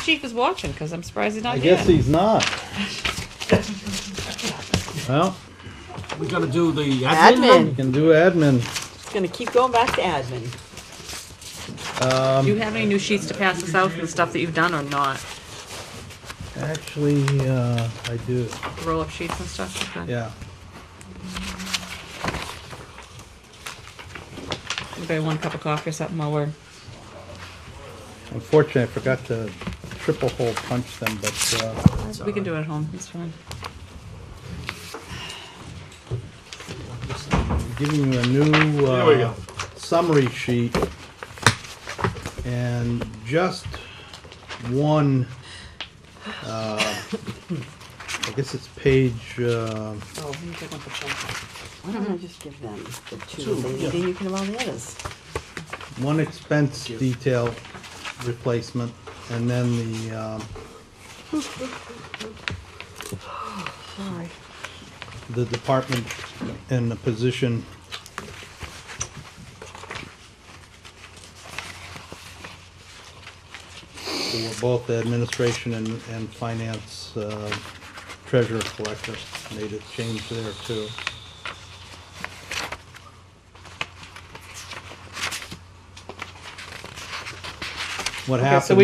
chief is watching, because I'm surprised he's not I here. guess he's not. Well, We're gonna do the you Admin. can do admin. Gonna keep going back to admin. Do you have any new sheets to pass us out for the stuff that you've done or not? Actually, I do. Roll-up sheets and stuff? Okay. Yeah. Anybody want a cup of coffee or something while we're... Unfortunately, I forgot to triple hole punch them, but We can do it at home, it's fine. giving you a new There we go. summary sheet, and just one. I guess it's page. Oh, you take one for Chuck. Why don't I just give them the two? Then you can have all the others. One expense detail replacement, and then the Sorry. the department and the position. For both the administration and finance, treasurer collector, made a change there too. What Okay, happened? so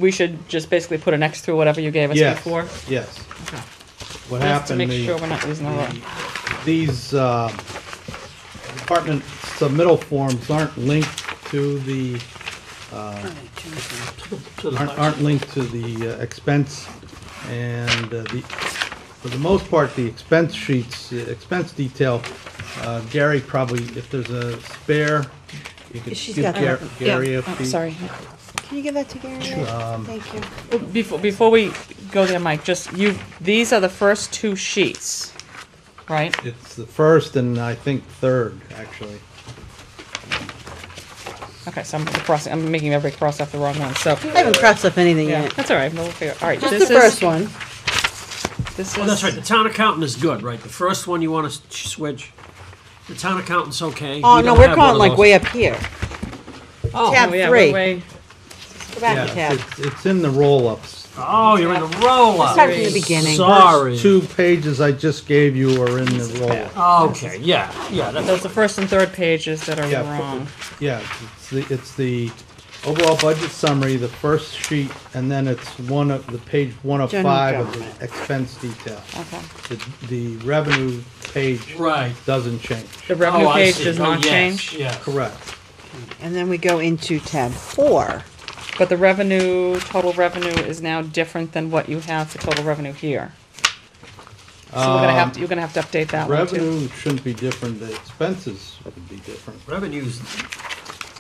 we should just basically put an X through whatever you gave us Yes, before? yes. Okay. What Just to happened? make the- sure we're not losing the These department submittal forms aren't linked to the aren't linked to the expense, and for the most part, the expense sheets, the expense detail. Gary probably, if there's a spare, you could She's give got that. Gary a Oh, piece. sorry. Can you give that to Gary? Thank you. Before we go there, Mike, just these are the first two sheets, right? It's the first and I think third, actually. Okay, so I'm making everybody cross off the wrong one, so. I haven't crossed up anything Yeah, yet. that's all right, we'll figure, all right. Just this the is- first one. This Oh, that's is, right, the town accountant is good, right? The first one you wanna switch? The town accountant's okay? Oh, We no, don't we're have going one of like those. way up here. Oh, Tab oh, yeah, 3. way- Go back Yeah, to tab. it's in the roll-ups. oh, you're in the roll-up. Start from the beginning. Sorry. 2 pages I just gave you are in the roll-up. Okay, yeah, that's, Those are the first and third pages that are Yeah, wrong. Yeah, it's the overall budget summary, the first sheet, and then it's the page 1 of General 5 of government. the expense detail. Okay. The revenue page right. doesn't change. The revenue Oh, I page see. does Oh, not yes, change, Yeah. Correct. And then we go into tab 4. but the total revenue is now different than what you have for total revenue here. So you're gonna have to update that one too. Revenue shouldn't be different, the expenses would be different. Revenues.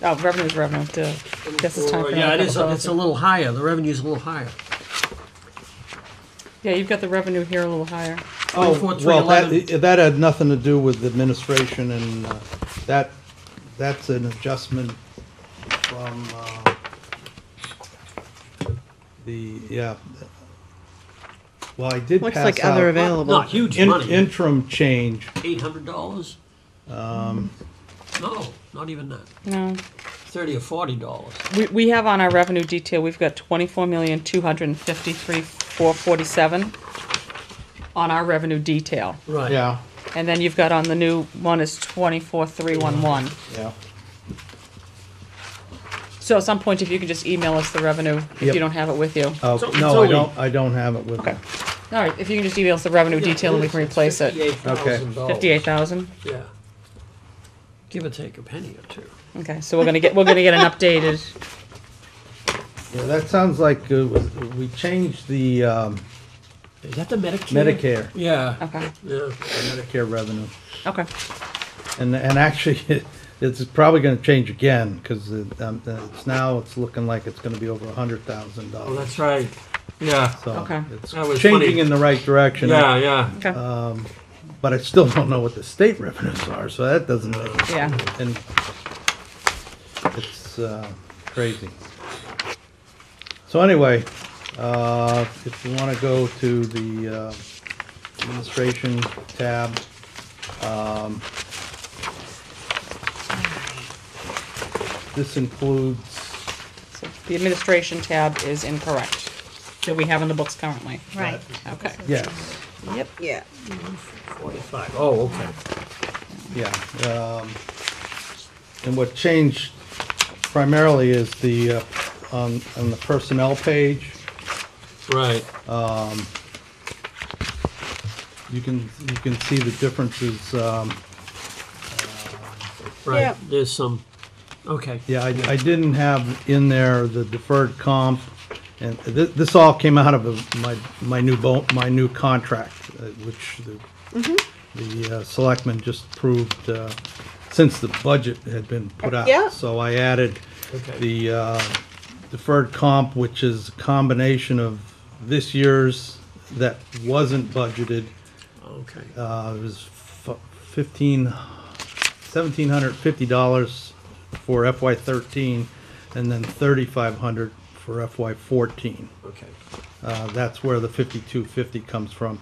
Oh, revenue's revenue, duh. Guess it's time for Yeah, another it is, couple it's a policies. little higher, the revenue's a little higher. Yeah, you've got the revenue here a little higher. Oh, 24,311. that had nothing to do with administration, and that's an adjustment from yeah. Well, I did Looks pass like other out available. Not huge money. interim change. $800? No, not even that. No. $30 or $40. We have on our revenue detail, we've got 24,253,447 on our revenue detail. Right. Yeah, And then you've got on the new one is 24,311. yeah. So at some point, if you could just email us the revenue, if Yep. you don't have it with you. Oh, So- no, so I don't have it with me. Okay. All right, if you can just email us the revenue detail and we can replace it. $58,000. 58,000? Yeah. Give or take a penny or two. Okay, so we're gonna get an updated, Yeah, that sounds like we changed the Is that the Medicare? Medicare Yeah. okay, Yeah. Medicare revenue. okay. And actually, it's probably going to change again, because it's looking like it's going to be over $100,000. Oh, that's right. Yeah. So Okay. it's That was changing funny. in the right direction. Yeah, yeah. Okay, But I still don't know what the state revenues are, so that doesn't make yeah. And it's crazy. So anyway, if you want to go to the administration tab, this includes, So the administration tab is incorrect. that we have in the books currently. Right. Okay. Yes, Yep. Yeah. 45. Oh, okay. yeah. And what changed primarily is the, on the personnel page, Right. you can see the differences. Right. Yeah. There's some. Okay. Yeah, I didn't have in there the deferred comp, and this all came out of my new contract, which the selectmen just approved since the budget had been put out. Yeah. So I added Okay. the deferred comp, which is a combination of this year's that wasn't budgeted. Okay. It was $1,750 for FY13, and then $3,500 for FY14. Okay. That's where the 5250 comes from,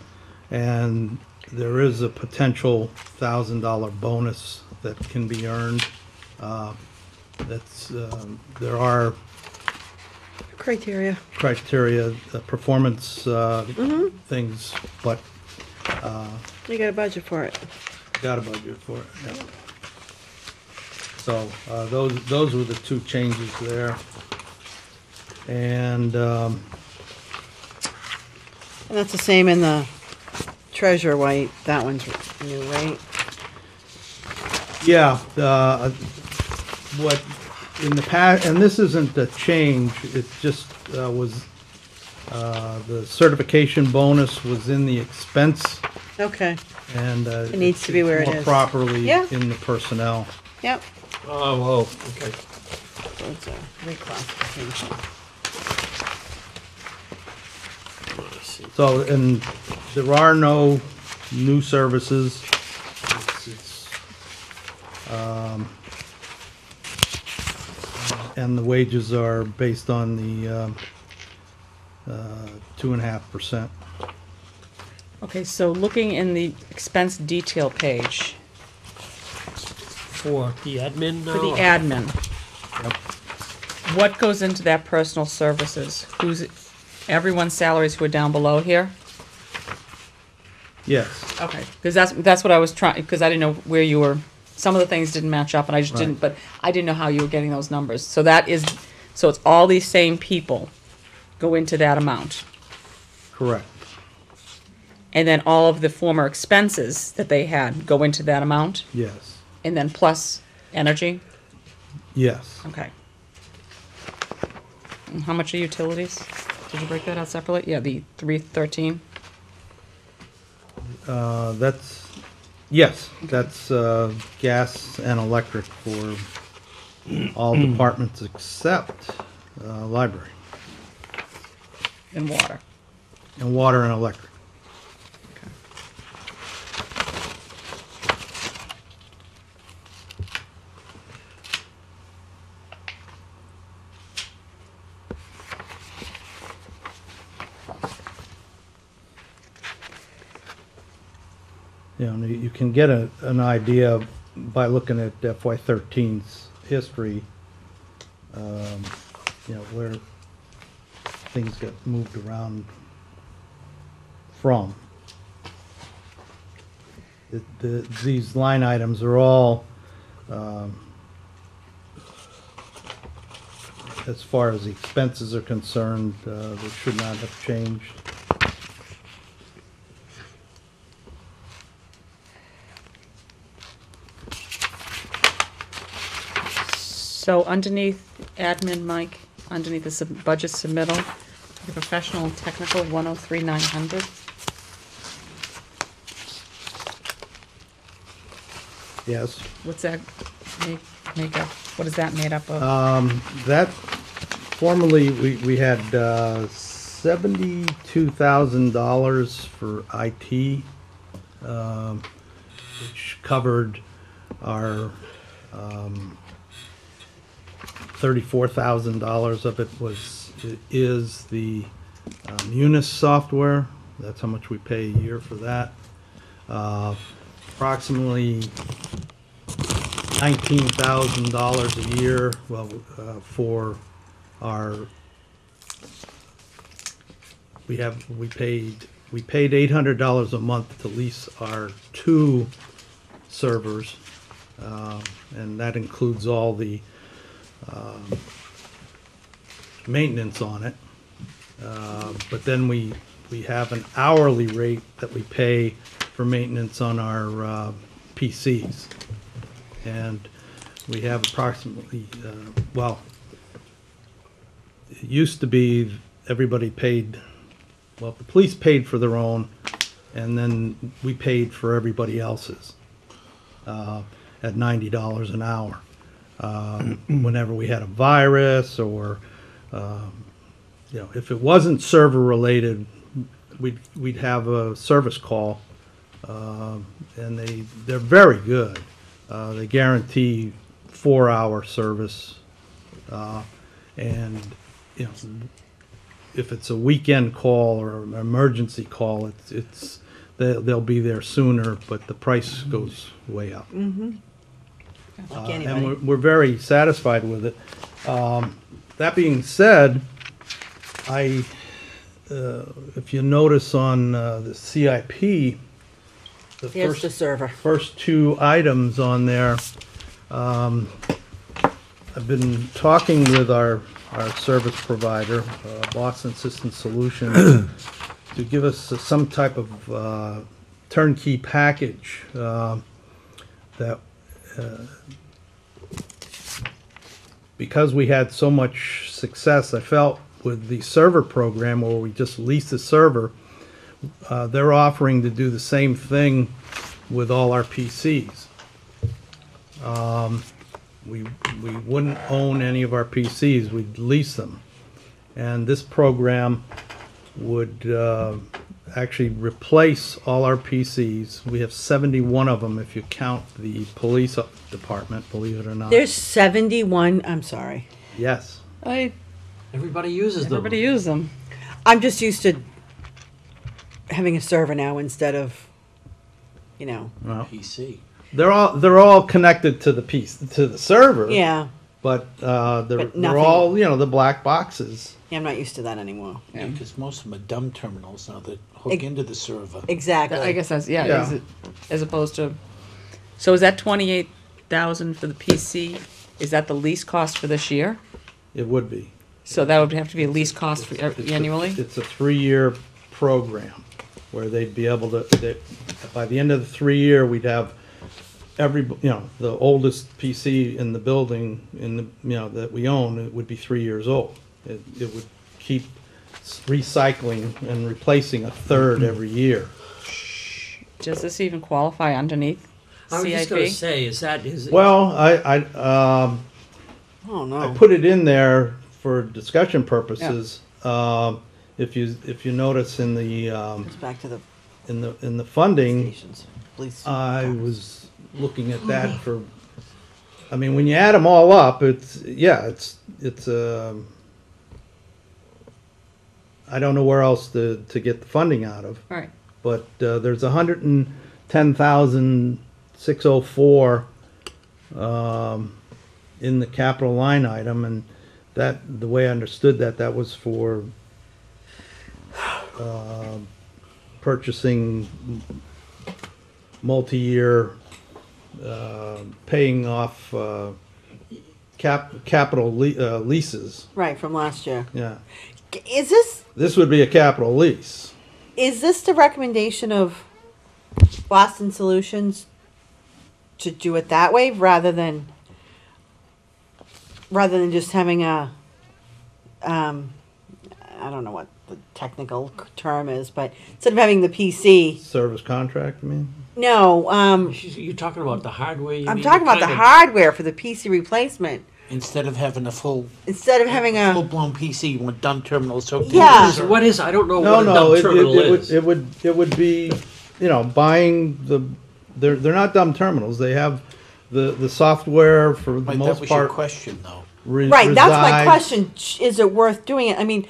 and there is a potential $1,000 bonus that can be earned. There are Criteria. criteria, performance things, but You got a budget for it. got a budget for it. Yeah. So those were the two changes there, and And that's the same in the treasure white. That one's new, right? yeah, what in the past, and this isn't a change. It just was the certification bonus was in the expense, Okay. and It needs to be where it more is. properly Yeah. in the personnel. Yep. Oh, okay. So it's a reclassification. I see. So, and there are no new services. And the wages are based on the 2.5%. Okay, so looking in the expense detail page For the admin now? for the admin, what goes into that personal services? Everyone's salaries who are down below here? Yes, Okay, because that's what I was trying, because I didn't know where you were, some of the things didn't match up, and I just Right. didn't, but I didn't know how you were getting those numbers. So so it's all these same people go into that amount. correct. And then all of the former expenses that they had go into that amount, Yes, and then plus energy? yes. Okay. And how much are utilities? Did you break that out separately? Yeah, the 313. That's gas and electric for all departments except library, And water. and water and electric. Okay. You know, you can get an idea by looking at FY13's history, you know, where things get moved around from. These line items are all, as far as the expenses are concerned, they should not have changed. So underneath admin, Mike, underneath the budget submittal, the professional and technical, 103,900. Yes. What's that make up? What is that made up of? That, formerly, we had $72,000 for IT, which covered our, $34,000 of it is the Munis software. That's how much we pay a year for that. Approximately $19,000 a year, well, for our we paid $800 a month to lease our 2 servers, and that includes all the maintenance on it. But then we have an hourly rate that we pay for maintenance on our PCs. And we have approximately, well, it used to be everybody paid, well, the police paid for their own, and then we paid for everybody else's at $90 an hour. Whenever we had a virus or, if it wasn't server related, we'd have a service call, and they're very good. They guarantee 4-hour service, and if it's a weekend call or an emergency call, they'll be there sooner, but the price goes way up. Like anybody. And we're very satisfied with it. That being said, if you notice on the CIP, Here's the server. first 2 items on there, I've been talking with our service provider, Boston System Solutions, to give us some type of turnkey package that, because we had so much success, I felt with the server program where we just lease the server, they're offering to do the same thing with all our PCs. We wouldn't own any of our PCs, we'd lease them. And this program would actually replace all our PCs. We have 71 of them if you count the police department, believe it or not. There's 71, I'm sorry. Yes. Everybody uses them. Everybody use them. I'm just used to having a server now instead of, Well, PC. they're all connected to the server. yeah. But they're nothing. all the black boxes. Yeah, I'm not used to that anymore. Yeah, because most of them are dumb terminals now that hook into the server. Exactly. I guess that's, Yeah. is it, as opposed to, so is that 28,000 for the PC? Is that the lease cost for this year? It would be. So that would have to be a lease cost for annually? It's a 3-year program where they'd be able to. By the end of the 3-year, we'd have the oldest PC in the building that we own. It would be 3 years old. It would keep recycling and replacing a third every year. Does this even qualify underneath I was just going to CIP? say, is it? Well, Oh, no. I put it in there for discussion purposes. If you notice in the It's back to the in the funding, stations. Police. I was looking at that for. I mean, when you add them all up, it's I don't know where else to get the funding out of, Right. but there's 110,604 in the capital line item, and that the way I understood that was for purchasing multi-year, paying off capital leases. Right, from last year. Yeah, Is this would be a capital lease. this the recommendation of Boston Solutions to do it that way rather than just having a I don't know what the technical term is, but instead of having the PC, Service contract, I mean? no, You're talking about the hardware? You I'm mean? talking about the hardware for the PC replacement. Instead of having a Instead of having a full-blown PC with dumb terminals hooked Yeah. into the server. What is? I don't know No, what a no, dumb it terminal is. would be, buying they're not dumb terminals. They have the software for the Right, that most was your part. question, though. right. That's my resides- question. Is it worth doing it? I mean,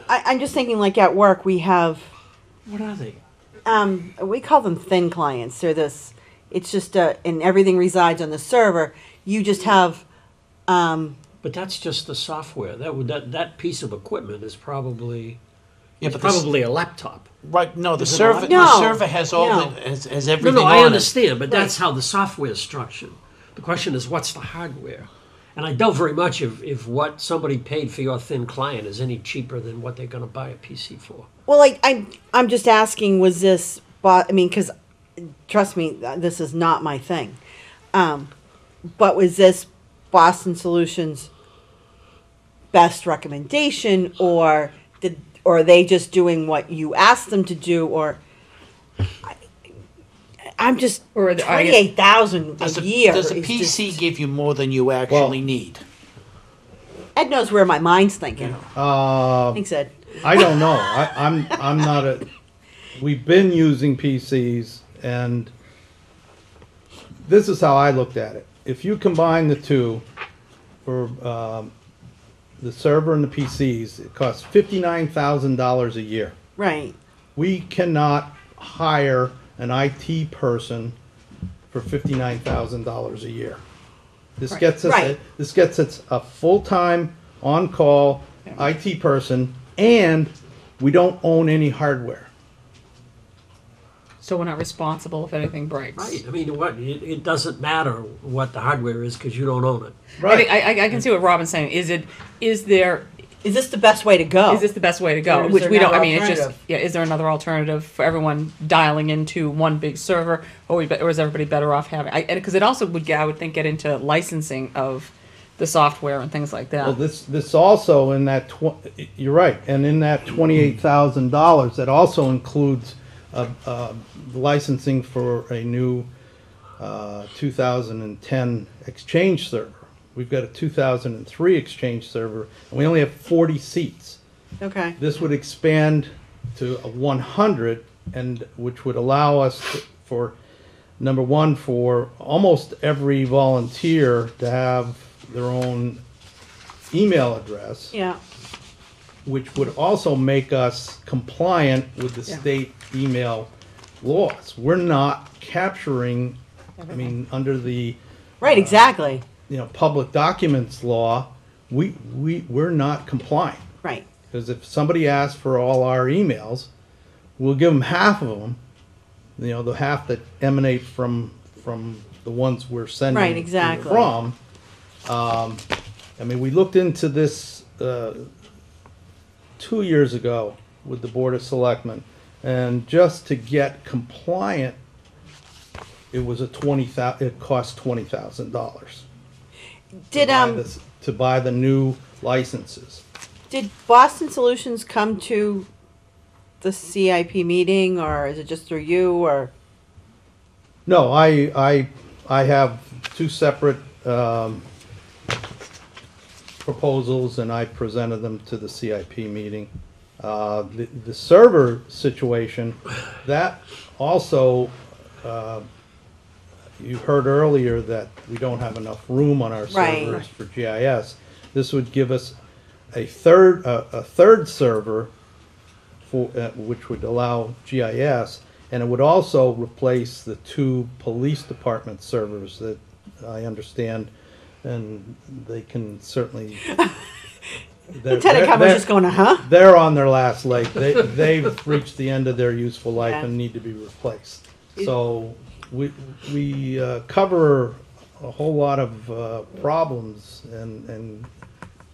I'm just thinking like at work we have What are they? we call them thin clients. They're this. It's just and everything resides on the server. You just have. But that's just the software. That piece of equipment is probably Yeah, It's but this, probably a laptop. right, no, the Is it a server, laptop? the No, server has all no. the, has No, everything no, on I it. understand, but that's how the software is structured. The question is, what's the hardware? And I doubt very much if what somebody paid for your thin client is any cheaper than what they're going to buy a PC for. Well, like I'm just asking, was this? I mean, because trust me, this is not my thing. But was this Boston Solutions' best recommendation, or are they just doing what you asked them to do, or? I'm just Or the- 28,000 a year. Does a is PC just- give you more than you actually need? Ed knows where my mind's thinking. Thanks, Ed. I don't know. I'm not a. We've been using PCs, and this is how I looked at it. If you combine the two, for the server and the PCs, it costs $59,000 a year. Right. We cannot hire an IT person for $59,000 a year. This gets us Right. this gets us a full-time on-call IT person, and we don't own any hardware. So we're not responsible if anything breaks. Right. I mean, what? It doesn't matter what the hardware is because you don't own it. I think I can see what Robin's saying. Is Is this the best way to go? this the best way to go? Or is Which there we don't. I another mean, it's just alternative? Is there another alternative for everyone dialing into one big server, or is everybody better off having? Because it also would, I would think, get into licensing of the software and things like that. Well, this also in that you're right, and in that $28,000, that also includes licensing for a new 2010 Exchange server. We've got a 2003 Exchange server, and we only have 40 seats. Okay. This would expand to a 100, and which would allow us for number one, for almost every volunteer to have their own email address, Yeah. which would also make us compliant with the state email laws. We're not capturing, I mean, under the Right. Exactly. public documents law, we're not compliant. Right. Because if somebody asks for all our emails, we'll give them half of them, the half that emanate from the ones we're sending Right, exactly. from. I mean, we looked into this 2 years ago with the Board of Selectmen, and just to get compliant, it was it cost $20,000 Did to buy the new licenses. did Boston Solutions come to the CIP meeting, or is it just through you, or? No, I have two separate proposals, and I presented them to the CIP meeting. The server situation, that also, you heard earlier that we don't have enough room on our Right. servers for GIS. This would give us a third server for which would allow GIS, and it would also replace the two police department servers that I understand, and they can certainly. Lieutenant Cover's just going, huh? They're on their last leg. They've reached the end of their useful life Yeah. and need to be replaced. So we cover a whole lot of problems and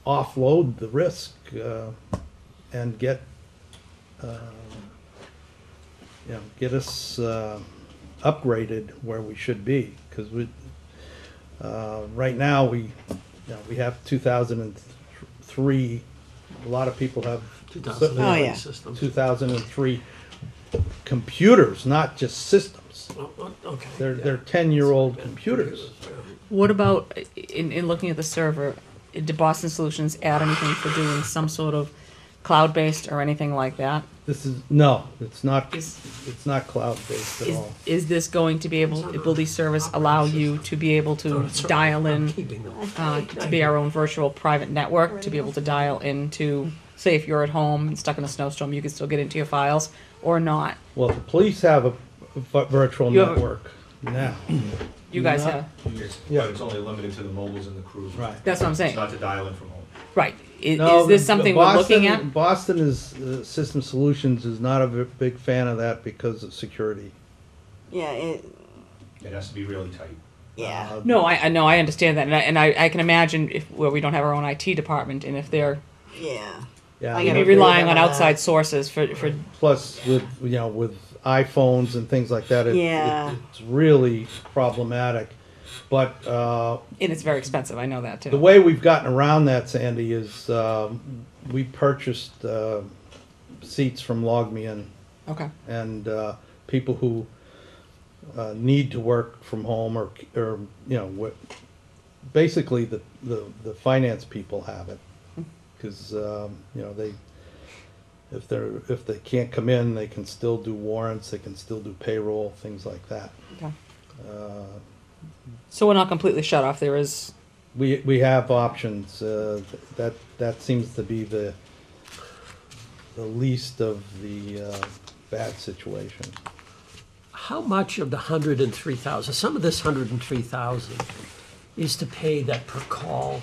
offload the risk and get us upgraded where we should be, because right now we have 2003. A lot of people have 2009 yeah. system. 2003 computers, not just systems. Okay. They're 10-year-old computers. What about in looking at the server? Did Boston Solutions add anything for doing some sort of cloud-based or anything like that? No, it's not. Is- It's not cloud-based at all. Is this going to be will these service allow you to be able to dial in, to be our own virtual private network, to be able to dial into, say if you're at home and stuck in a snowstorm, you can still get into your files, or not? Well, the police have a virtual You have a- network now. You guys Yeah. have, But it's only limited to the mobiles and the cruisers. Right. that's what I'm It's saying. not to dial in from home. Right. No, Is this something we're looking at? Boston is, System Solutions is not a big fan of that because of security. Yeah, It has to be really tight. yeah. No, I know, I understand that, and I can imagine if where we don't have our own IT department, and if they're Yeah. Yeah, I you gotta know, maybe relying agree on with that. outside sources for plus with, with iPhones and things like that, Yeah. it's really problematic. But and it's very expensive. I know that too. the way we've gotten around that, Sandy, is we purchased seats from LogMeIn, Okay. and people who need to work from home or basically the finance people have it, because they if they can't come in, they can still do warrants, they can still do payroll, things like that. Okay. So we're not completely shut off. There is. We have options. That seems to be the least of the bad situation. How much of the 103,000, some of this 103,000 is to pay that per call?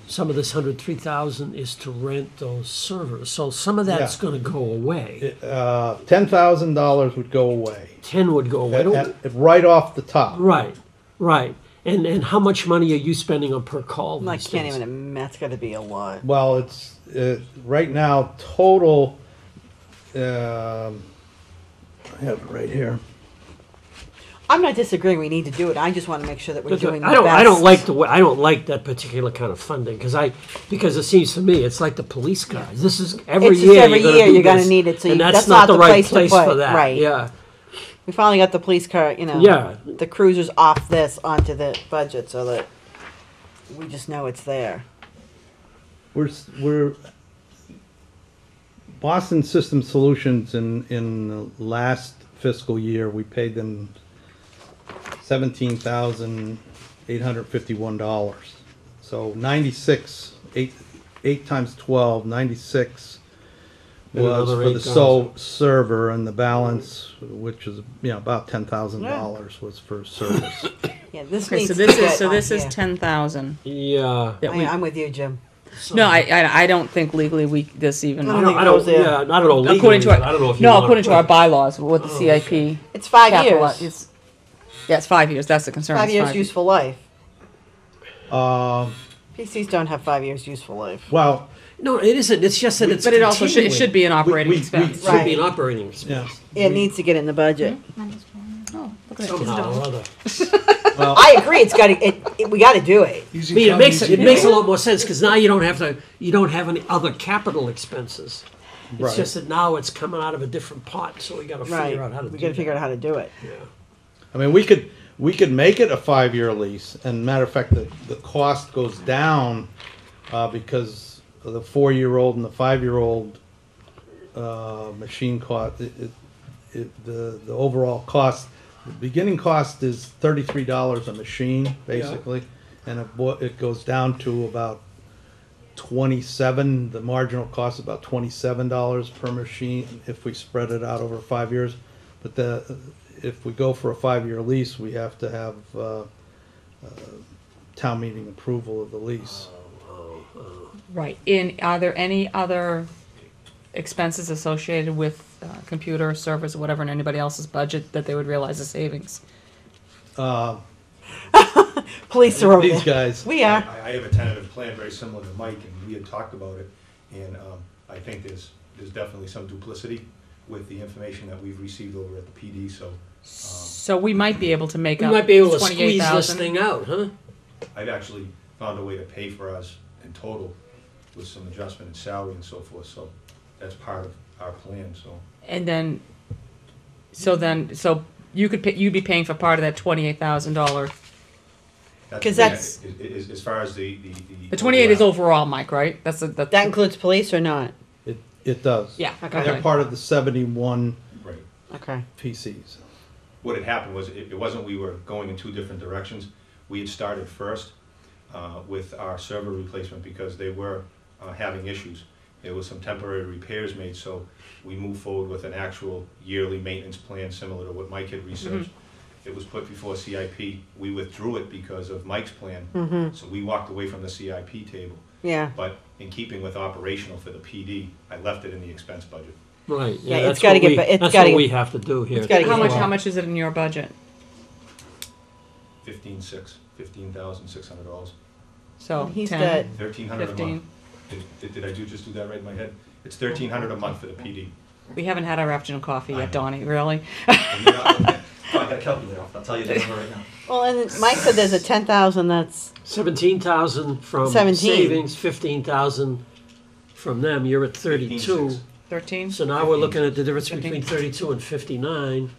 Some of this 103,000 is to rent those servers. So some of that's Yeah. going to go away. $10,000 would go away 10 would go away. right off the top. Right, right. And how much money are you spending on per call? I these can't days? even. That's got to be a lot. Well, it's right now total. I have it right here. I'm not disagreeing. We need to do it. I just want to make sure that we're doing the I don't. best. I don't like the way. I don't like that particular kind of funding because it seems to me it's like the police guys. This is every It's just year. every year you're gonna this, need it, so and you- that's that's not not the the right place to for put, that. right. Yeah. We finally got the police car. Yeah. The cruisers off this onto the budget, so that we just know it's there. We're Boston System Solutions in the last fiscal year, we paid them $17,851. So 96, eight times 12, 96 And was another for the 8,000. sole server, and the balance, which is about $10,000, was for service. Yeah, this Okay. needs So to this get is on 10,000. Yeah. that we- I'm with you, Jim. No, I don't think legally this even. I don't think Yeah. I don't know. Legally, According to but our I don't know if you no, want according to put- our bylaws with the CIP. It's 5 capital- years. Yeah, it's 5 years. That's the concern. 5 it's years useful life. Um, PCs don't have 5 years useful life. Well, No, it isn't. It's just that it's. But it also should, it continuing. should be an operating we- expense. It should be an Right. operating expense. yeah. It needs to get in the budget. Oh, look at Somehow or other. Well, I agree. It's got to. We got to do it. I mean, it makes a lot more sense because now you don't have any other capital expenses. It's Right. just that now it's coming out of a different pot, so we got to Right. figure out how to We do got to figure that. out how to do it. I mean, we could make it a 5-year lease, and matter of fact, the cost goes down because of the 4-year-old and the 5-year-old machine cost. The overall cost, the beginning cost is $33 a machine, basically, and it goes down to about 27. The marginal cost is about $27 per machine if we spread it out over 5 years. But if we go for a 5-year lease, we have to have town meeting approval of the lease. Right. Are there any other expenses associated with computer servers or whatever in anybody else's budget that they would realize a savings? Police are over These there. guys, We are. I have a tentative plan very similar to Mike, and we had talked about it, and I think there's definitely some duplicity with the information that we've received over at the PD, so So we might be able to make We up might be able to squeeze this 28,000. thing out, huh? I've actually found a way to pay for us in total with some adjustment in salary and so forth, so that's part of our plan, so. And then, so you'd be paying for part of that $28,000. 'Cause that's- As far as the. The 28 is overall, Mike, right? That's That includes police or not? it does. Yeah. Okay. They're part of the 71 Right. Okay. PCs. What had happened was, it wasn't we were going in two different directions. We had started first with our server replacement because they were having issues. There was some temporary repairs made, so we moved forward with an actual yearly maintenance plan similar to what Mike had researched. It was put before CIP. We withdrew it because of Mike's plan, so we walked away from the CIP table. Yeah. But in keeping with operational for the PD, I left it in the expense budget. Right, Yeah, yeah, it's that's gotta what get we, ba- it's that's gotta what get- we have to do here. it's gotta How get- much, how much is it in your budget? 15,600. So He's 10, got- 1,300 a 15. month. Did I just do that right in my head? It's 1,300 a month for the PD. We haven't had our afternoon coffee yet, Donnie, really? I got a calculator off. I'll tell you the number right now. Well, and Mike said there's a 10,000 that's, 17,000 from 17. savings, 15,000 from them, you're at 32. 15,600. 13? So now we're looking at the difference 15. between 32 and 59.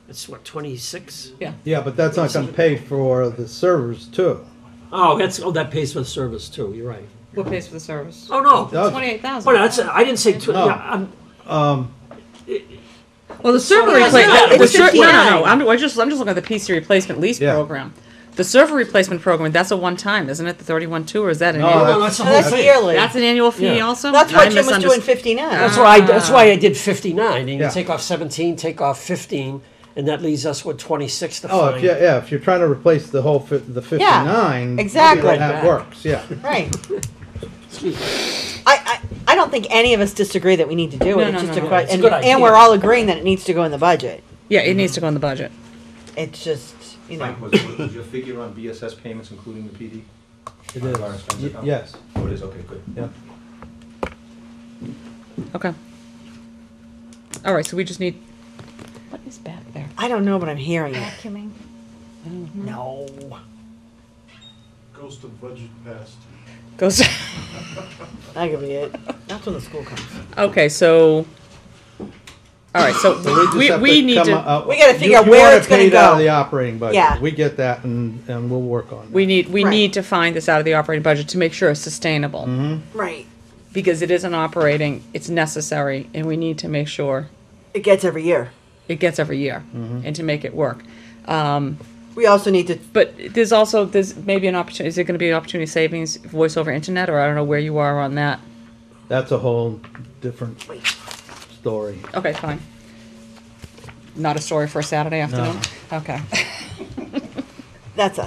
It's what, 26? Yeah, but that's not gonna pay for the servers too. Oh, that pays for the service too, you're right. What pays for the service? Oh, no. That- 28,000. Well, that's, I didn't say, No. yeah, Well, the server Yeah, replacement. it's No, no. 59. I'm just looking at the PC replacement lease Yeah. program. The server replacement program, that's a one-time, isn't it? The 31.2, or is that an No, annual? no, that's the no, whole that's thing. yearly. That's an annual fee Yeah. also. That's I why Jim was doing misunderstood. 59. That's why I did 59, and you Yeah. take off 17, take off 15, and that leaves us with 26 to Oh, find. if you're trying to replace the whole the 59. exactly. That works, yeah. Right. I don't think any of us disagree that we need to do No, it. It's no, just no, a no. question, It's a good and idea. we're all agreeing that it needs to go in the budget. Yeah, it needs to go in the budget. It's just, you know. Mike, was your figure on BSS payments including the PD? It Out is. of our expense account? Yes, Oh, it is, okay, good. yeah. Okay. All right, so we just need, what is back there? I don't know, but I'm hearing it. Vacuuming. No. Goes to budget passed. Goes, That could be it. That's when the school comes. okay, so, all right, so just have we need come to, up- We gotta figure out you where wanna it's gonna pay it out of go. the operating budget. Yeah. We get that and we'll work on that. we Right. need to find this out of the operating budget to make sure it's sustainable. Right. Because it isn't operating, it's necessary, and we need to make sure It gets every year. it gets every year, and to make it work. We also need to, But there's maybe an opportunity, is there gonna be an opportunity savings, voice over internet, or I don't know where you are on that? That's a whole different story. Okay, fine. Not a story for a Saturday afternoon? Okay. that's a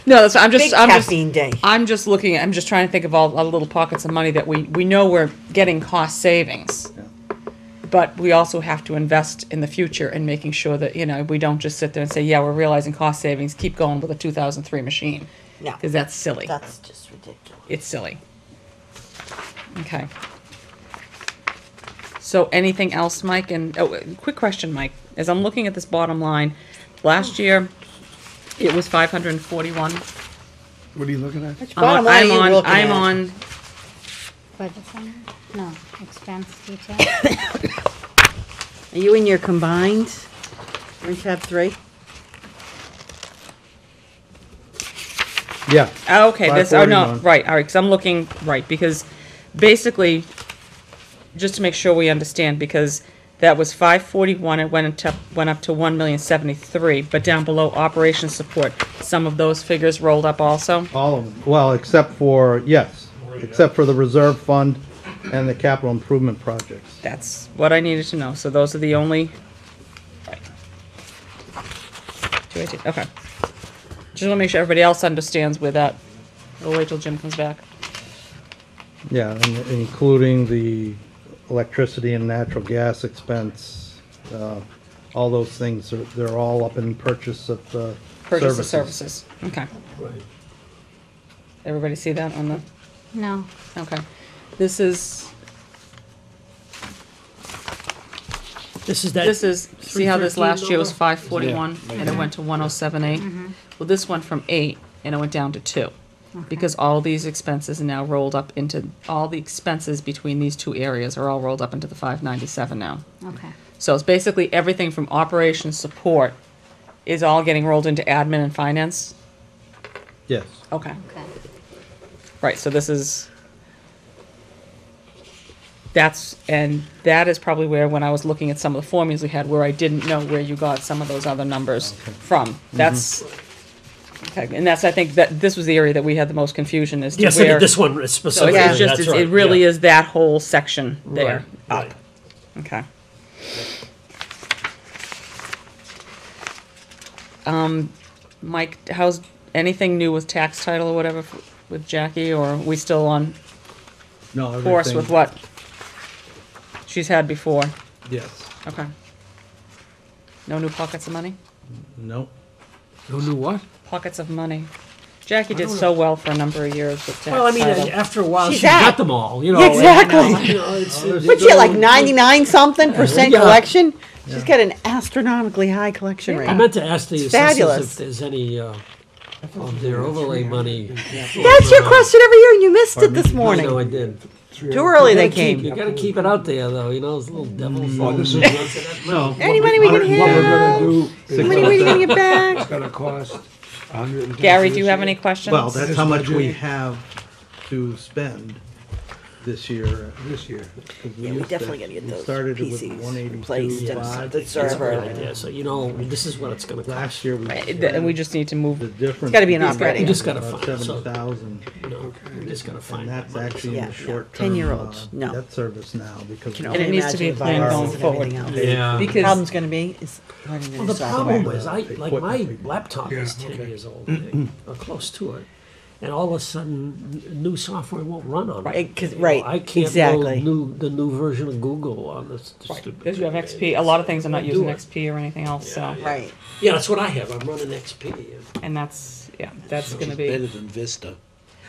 No, that's, I'm big just, caffeine day. I'm just looking, I'm just trying to think of all the little pockets of money that we know we're getting cost savings. Yeah. But we also have to invest in the future and making sure that, we don't just sit there and say, yeah, we're realizing cost savings, keep going with a 2003 machine. No. Because that's silly. That's just ridiculous. It's silly. Okay. So anything else, Mike? And, quick question, Mike. As I'm looking at this bottom line, last year, it was 541. What are you looking at? Which bottom line are you looking I'm at? on, Budget summary? No, expense detail. Are you in your combined? We're in tab 3? Yeah, okay, this, oh, no, 541. right, all right, because I'm looking, right, because basically, just to make sure we understand, because that was 541, it went up to 1,073,000, but down below operations support, some of those figures rolled up also? all of them. Well, except for the reserve fund and the capital improvement projects. That's what I needed to know, so those are the only, right. 218, okay. Just want to make sure everybody else understands where that, we'll wait till Jim comes back. Yeah, and including the electricity and natural gas expense, all those things, they're all up in purchase of Purchase of services, okay. Right. Everybody see that on the, No. okay. This is, see how this last year was 541, and it went to 1078? Well, this went from 8, and it went down to 2. Because all these expenses are now rolled up into, all the expenses between these two areas are all rolled up into the 597 now. Okay. So it's basically everything from operations support is all getting rolled into admin and finance? Yes. Okay. Okay. Right, so this is, that is probably where, when I was looking at some of the formulas we had, where I didn't know where you got some of those other numbers from. That's, okay, and that's, I think, that this was the area that we had the most confusion as to Yes, where. this one So specifically, it's just, that's right. it really yeah. is that whole section there. Right, right. Okay. Mike, how's, anything new with tax title or whatever with Jackie, or are we still on No, course everything. with what she's had before? Yes. Okay. No new pockets of money? Nope. Who knew what? Pockets of money. Jackie did don't so well for a number of years with tax Well, I mean, title. after a while, She's she's got at- them all, you know. and, Exactly. you know, it's- What's she, like 99 something percent Yeah. collection? She's got an astronomically high collection rate. I meant to ask the assessors fabulous. if there's any of their overlay money. That's your question every year, and you missed it this I know I morning. did. Too early they You came. gotta keep it out there, though, you know, those little devils. Oh, this is No. Any money we can what we're gonna have? do. How many we can get It's back? gonna cost 110. Gary, do you have any questions? Well, that's how much we budget. have to spend this year. This year. Yeah, we definitely gotta get We those started it with PCs replaced and 182.5. the That's a great server. idea, so you know, this is what it's gonna cost. Last year we. And we just need to The move. difference. gotta be an between operating. You just gotta about find, so, 70,000. you know, you just gotta find. And that's that money. actually in Yeah, the yeah. short term. 10-year-olds, no. Debt service now because. Can And only it needs to be a imagine plan viruses going and forward. everything else. Yeah. The Because problem's gonna be is learning the Well, new the software. problem is, like my Equipment. laptop is Yeah, 10 okay. years old, or close to it, and all of a sudden, new software won't run on it. Right, 'cause- You know, right, I can't exactly. load the new version of Google on this stupid. Because you have XP, a lot of things are not Do using it. XP or anything else, so, Right. Yeah, that's what I have. I'm running XP. and that's gonna Better be, than Vista.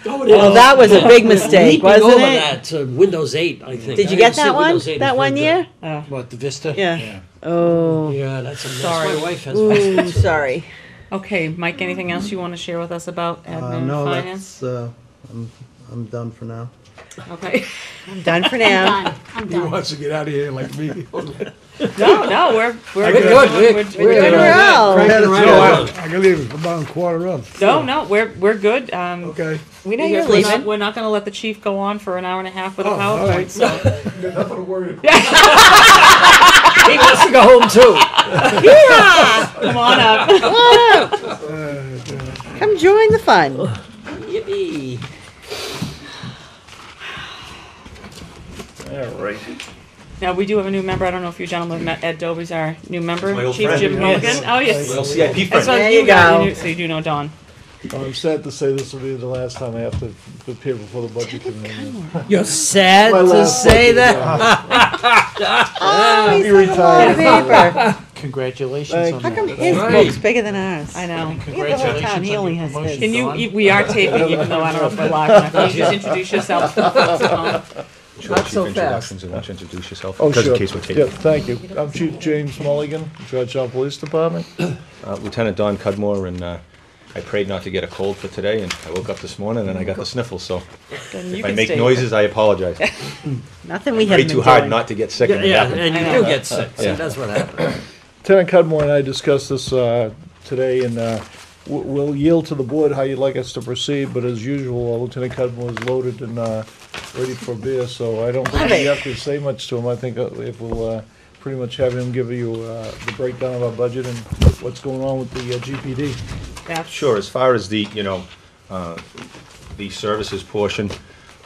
Oh, Well, that was a big mistake, Leaping wasn't over it? that to Windows 8, I think. Did you I get see that one? Windows 8 is That very one good. year? What, the Vista? Yeah. Oh, Yeah, that's a mess. Sorry. My wife has. ooh, sorry. okay, Mike, anything else you wanna share with us about admin, No, finance? that's, I'm done for now. Okay. I'm done for now. Done, I'm He done. wants to get out of here like me. No, we're We're good. We're doing good. well. Cranking right No, along. I can leave it about a quarter of. No, we're good. Okay. We know you're Because leaving. we're not gonna let the chief go on for an hour and a half with a Oh, all right. PowerPoint, so. Got nothing to worry about. He wants to go home too. Come on up. Come join the fun. Yippee. All right. Now, we do have a new member. I don't know if you gentlemen met Ed Doby's our new member, My old Chief friend. Jim Yes. Mulligan. Oh, yes. Well, CIP That's friend. what There you got. go. So you do know Don. I'm sad to say this will be the last time I have to appear before the budget committee. You're sad My to last say budget, that? Oh, he's Be got a lot of retired. paper. Congratulations Thank on How come that. his Right. book's bigger than ours? I know. We have the whole town, he only has his. Can you, we are taping, even though I don't know if we're live. Can you just introduce yourself to the folks at home? Not so fast. Introductions, and why don't you introduce yourself? Oh, Because sure. in case we're Yeah, taping. thank you. I'm Chief James Mulligan, Georgetown Police Department. Lieutenant Don Cudmore, and I prayed not to get a cold for today, and I woke up this morning and I got the sniffles, so Then you if I can make stay. noises, I apologize. Nothing we Pray haven't too been hard doing. not to get sick. and it Yeah, happened. and I you know. do get sick, so Yeah. that's what happened. Lieutenant Cudmore and I discussed this today, and we'll yield to the board how you'd like us to proceed, but as usual, Lieutenant Cudmore is loaded and ready for beer, so I don't think we have to say much to him. I think if we'll pretty much have him give you the breakdown of our budget and what's going on with the GPD. That's- Sure, as far as the, the services portion,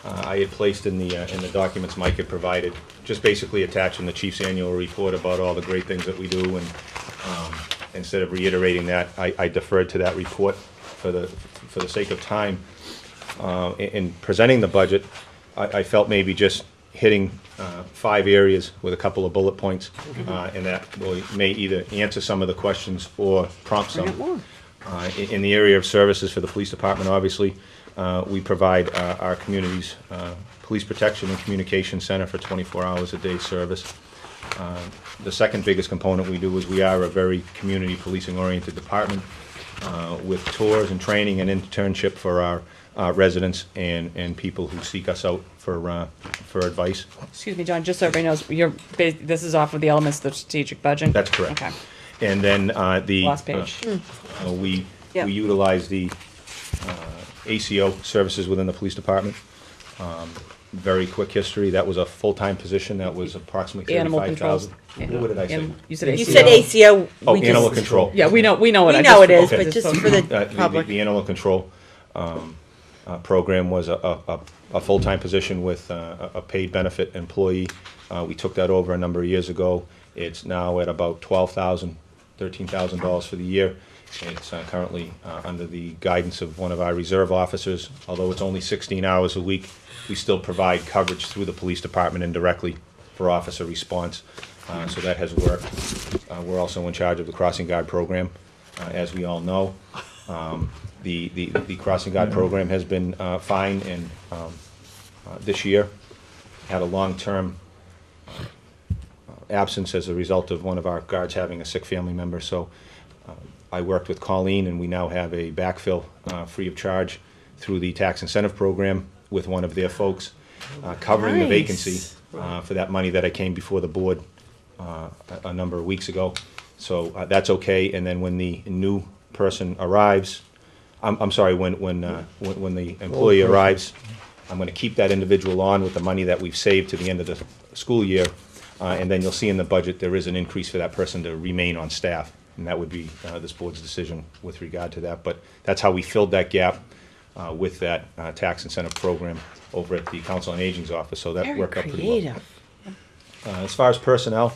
I had placed in the documents Mike had provided, just basically attaching the chief's annual report about all the great things that we do, and instead of reiterating that, I deferred to that report for the sake of time. In presenting the budget, I felt maybe just hitting 5 areas with a couple of bullet points, and that may either answer some of the questions or prompt some. In the area of services for the police department, obviously, we provide our community's police protection and communication center for 24 hours a day service. The second biggest component we do is we are a very community policing oriented department with tours and training and internship for our residents and people who seek us out for advice. Excuse me, John, just so everybody knows, this is off of the elements of the strategic budget? That's correct. Okay, And then the last page. we Yep. utilize the ACO services within the police department. Very quick history, that was a full-time position, that was approximately Animal 35,000. controls. What did I say? You said ACO. You said ACO. Oh, we just- animal control. Yeah, we know it. We know I it just- is, okay. but just for the public. The animal control program was a full-time position with a paid benefit employee. We took that over a number of years ago. It's now at about $12,000, $13,000 for the year. It's currently under the guidance of one of our reserve officers. Although it's only 16 hours a week, we still provide coverage through the police department indirectly for officer response. So that has worked. We're also in charge of the crossing guard program, as we all know. The crossing guard program has been fine, and this year had a long-term absence as a result of one of our guards having a sick family member. So I worked with Colleen, and we now have a backfill free of charge through the tax incentive program with one of their folks, covering the vacancy for that money that I came before the board a number of weeks ago. So that's okay. And then when the new person arrives, I'm sorry, when the employee arrives, I'm going to keep that individual on with the money that we've saved to the end of the school year. And then you'll see in the budget there is an increase for that person to remain on staff. And that would be this board's decision with regard to that. But that's how we filled that gap with that tax incentive program over at the Council on Aging's office. So that worked out pretty well. As far as personnel,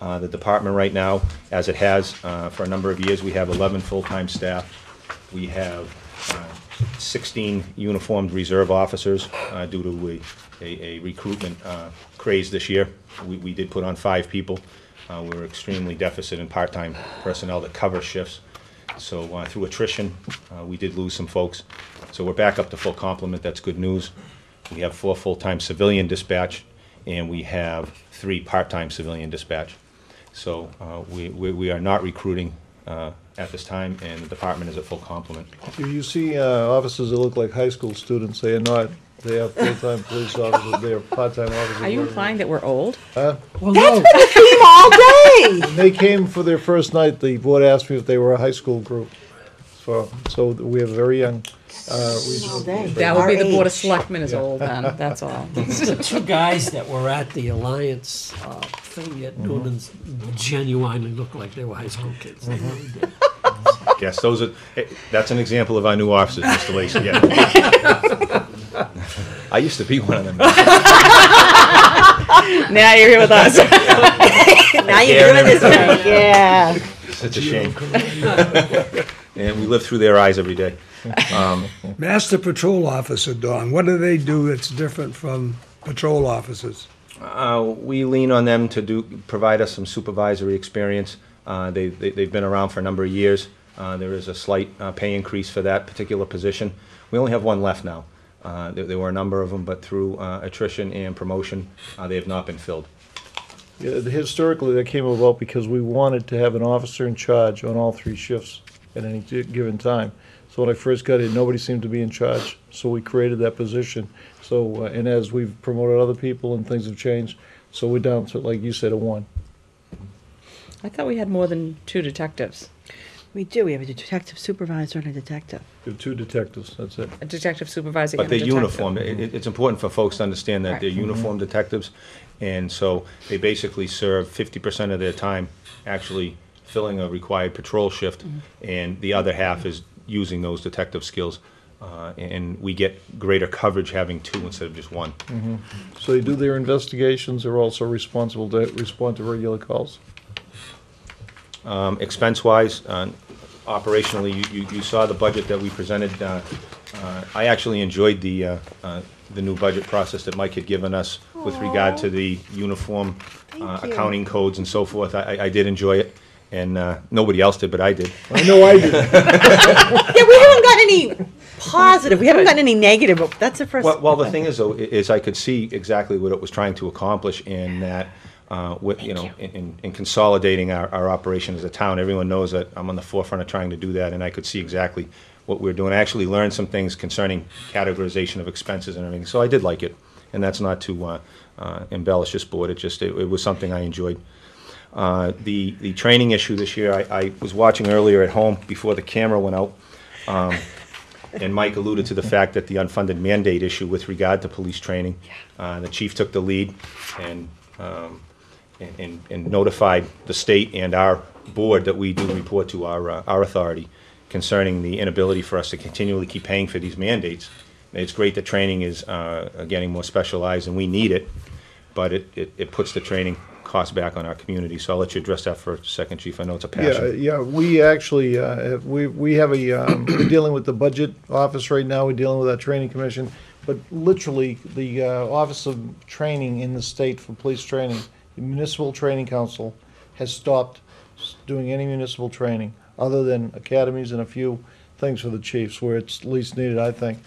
the department right now, as it has for a number of years, we have 11 full-time staff. We have 16 uniformed reserve officers due to a recruitment craze this year. We did put on 5 people. We were extremely deficit in part-time personnel that cover shifts. So through attrition, we did lose some folks. So we're back up to full complement. That's good news. We have 4 full-time civilian dispatch, and we have 3 part-time civilian dispatch. So we are not recruiting at this time, and the department is at full complement. You see officers that look like high school students, they are not. They have full-time police officers, they are part-time officers. Are you implying that we're old? Well, That's been the theme all day. When they came for their first night, the board asked me if they were a high school group. So we have very young. All day. That would be the Our Board of age. Selectmen is old then, that's all. the 2 guys that were at the Alliance thing at Noonan's genuinely looked like they were high school kids. They really did. Yes, that's an example of our new officers, Mr. Lacy. Yeah. I used to be one of them. Now you're here with us. Now you're doing this right. Yeah. Such a shame. And we live through their eyes every day. Master Patrol Officer, Dawn, what do they do that's different from patrol officers? We lean on them to provide us some supervisory experience. They've been around for a number of years. There is a slight pay increase for that particular position. We only have 1 left now. There were a number of them, but through attrition and promotion, they have not been filled. Yeah, historically, that came about because we wanted to have an officer in charge on all 3 shifts at any given time. So when I first got in, nobody seemed to be in charge, so we created that position. So, and as we've promoted other people and things have changed, so we're down to, like you said, a 1. I thought we had more than 2 detectives. We do. We have a detective supervisor and a detective. We have 2 detectives, that's it. A detective supervisor But and a they're detective. uniformed. It's important for folks to understand that Right. they're uniformed detectives, and so they basically serve 50% of their time actually filling a required patrol shift, and the other half is using those detective skills. And we get greater coverage having 2 instead of just 1. So they do their investigations, they're also responsible to respond to regular calls. Expense-wise, operationally, you saw the budget that we presented. I actually enjoyed the new budget process that Mike had given us with regard to the uniform accounting codes and so forth. I did enjoy it, and nobody else did, but I did. I know I did. Yeah, we haven't got any positive. We haven't gotten any negative. But that's the first. Well, the thing is, though, is I could see exactly what it was trying to accomplish in that, with, in consolidating our operation as a town. Everyone knows that I'm on the forefront of trying to do that, and I could see exactly what we're doing. I actually learned some things concerning categorization of expenses and everything, so I did like it. And that's not to embellish this board, it was something I enjoyed. The training issue this year, I was watching earlier at home before the camera went out, and Mike alluded to the fact that the unfunded mandate issue with regard to police training, the chief took the lead and notified the state and our board that we do report to our authority concerning the inability for us to continually keep paying for these mandates. It's great that training is getting more specialized, and we need it, but it puts the training cost back on our community. So I'll let you address that for a second, Chief. I know it's a Yeah, passion. yeah, we actually, we have we're dealing with the budget office right now, we're dealing with our training commission, but literally, the Office of Training in the state for police training, the Municipal Training Council has stopped doing any municipal training, other than academies and a few things for the chiefs where it's least needed, I think.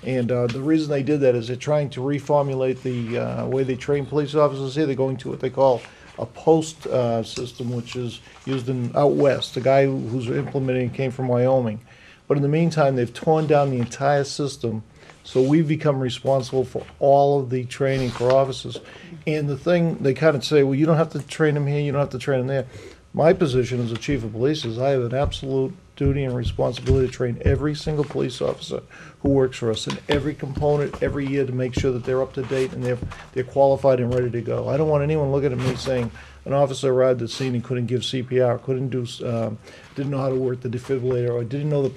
And the reason they did that is they're trying to reformulate the way they train police officers here. They're going to what they call a post system, which is used out west. The guy who's implementing it came from Wyoming. But in the meantime, they've torn down the entire system, so we've become responsible for all of the training for officers. And the thing, they kind of say, well, you don't have to train them here, you don't have to train them there. My position as a chief of police is I have an absolute duty and responsibility to train every single police officer who works for us in every component every year to make sure that they're up to date and they're qualified and ready to go. I don't want anyone looking at me saying an officer arrived at the scene and couldn't give CPR, didn't know how to work the defibrillator, or didn't know the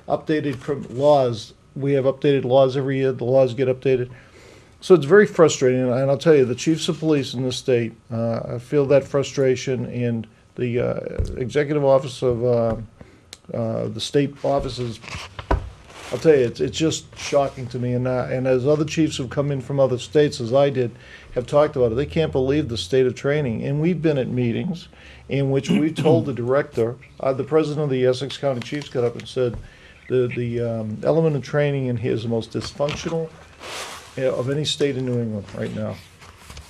updated laws. We have updated laws every year. The laws get updated. So it's very frustrating, and I'll tell you, the chiefs of police in the state feel that frustration, and the executive office of the state offices, I'll tell you, it's just shocking to me. And as other chiefs have come in from other states, as I did, have talked about it, they can't believe the state of training. And we've been at meetings in which we've told the director, the president of the Essex County Chiefs got up and said, the element of training in here is the most dysfunctional of any state in New England right now.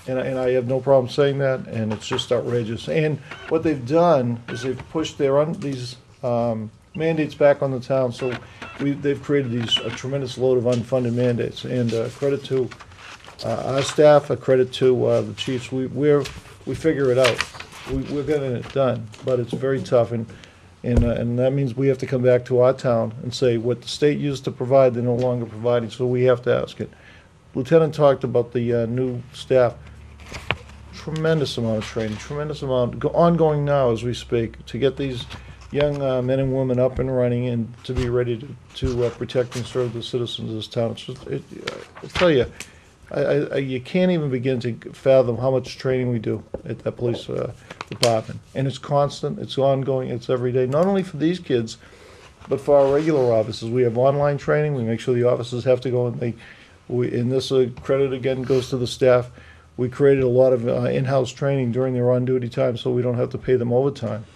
And I have no problem saying that, and it's just outrageous. And what they've done is they've pushed these mandates back on the town, so they've created a tremendous load of unfunded mandates. And credit to our staff, a credit to the chiefs. We figure it out. We're getting it done, but it's very tough, and that means we have to come back to our town and say what the state used to provide, they're no longer providing, so we have to ask it. Lieutenant talked about the new staff. Tremendous amount of training, tremendous amount ongoing now as we speak to get these young men and women up and running and to be ready to protect and serve the citizens of this town. I tell you, you can't even begin to fathom how much training we do at that police department. And it's constant, it's ongoing, it's every day, not only for these kids, but for our regular officers. We have online training, we make sure the officers have to go, and this credit again goes to the staff. We created a lot of in-house training during their on-duty time so we don't have to pay them overtime.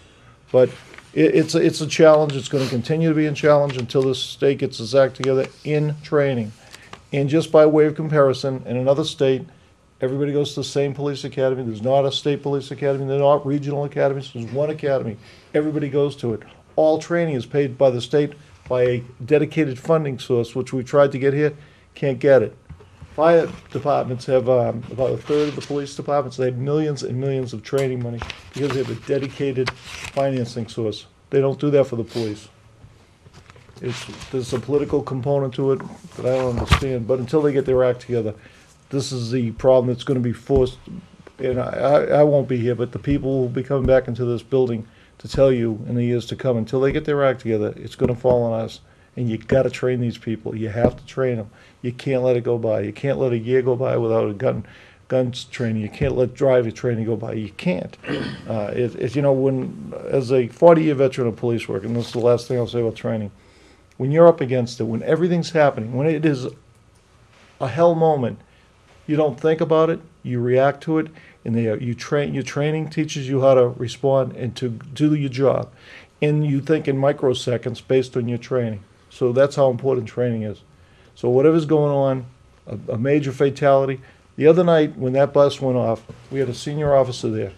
But it's a challenge. It's going to continue to be a challenge until the state gets its act together in training. And just by way of comparison, in another state, everybody goes to the same police academy. There's not a state police academy. They're not regional academies. There's one academy. Everybody goes to it. All training is paid by the state by a dedicated funding source, which we tried to get here, can't get it. Fire departments have about a third of the police departments. They have millions and millions of training money because they have a dedicated financing source. They don't do that for the police. There's a political component to it that I don't understand. But until they get their act together, this is the problem that's going to be forced. And I won't be here, but the people will be coming back into this building to tell you in the years to come. Until they get their act together, it's going to fall on us. And you got to train these people. You have to train them. You can't let it go by. You can't let a year go by without a guns training. You can't let driver training go by. You can't. It's as a 40-year veteran of police work, and this is the last thing I'll say about training, when you're up against it, when everything's happening, when it is a hell moment, you don't think about it. You react to it, and your training teaches you how to respond and to do your job, and you think in microseconds based on your training. So that's how important training is. So whatever's going on, a major fatality. The other night when that bus went off, we had a senior officer there.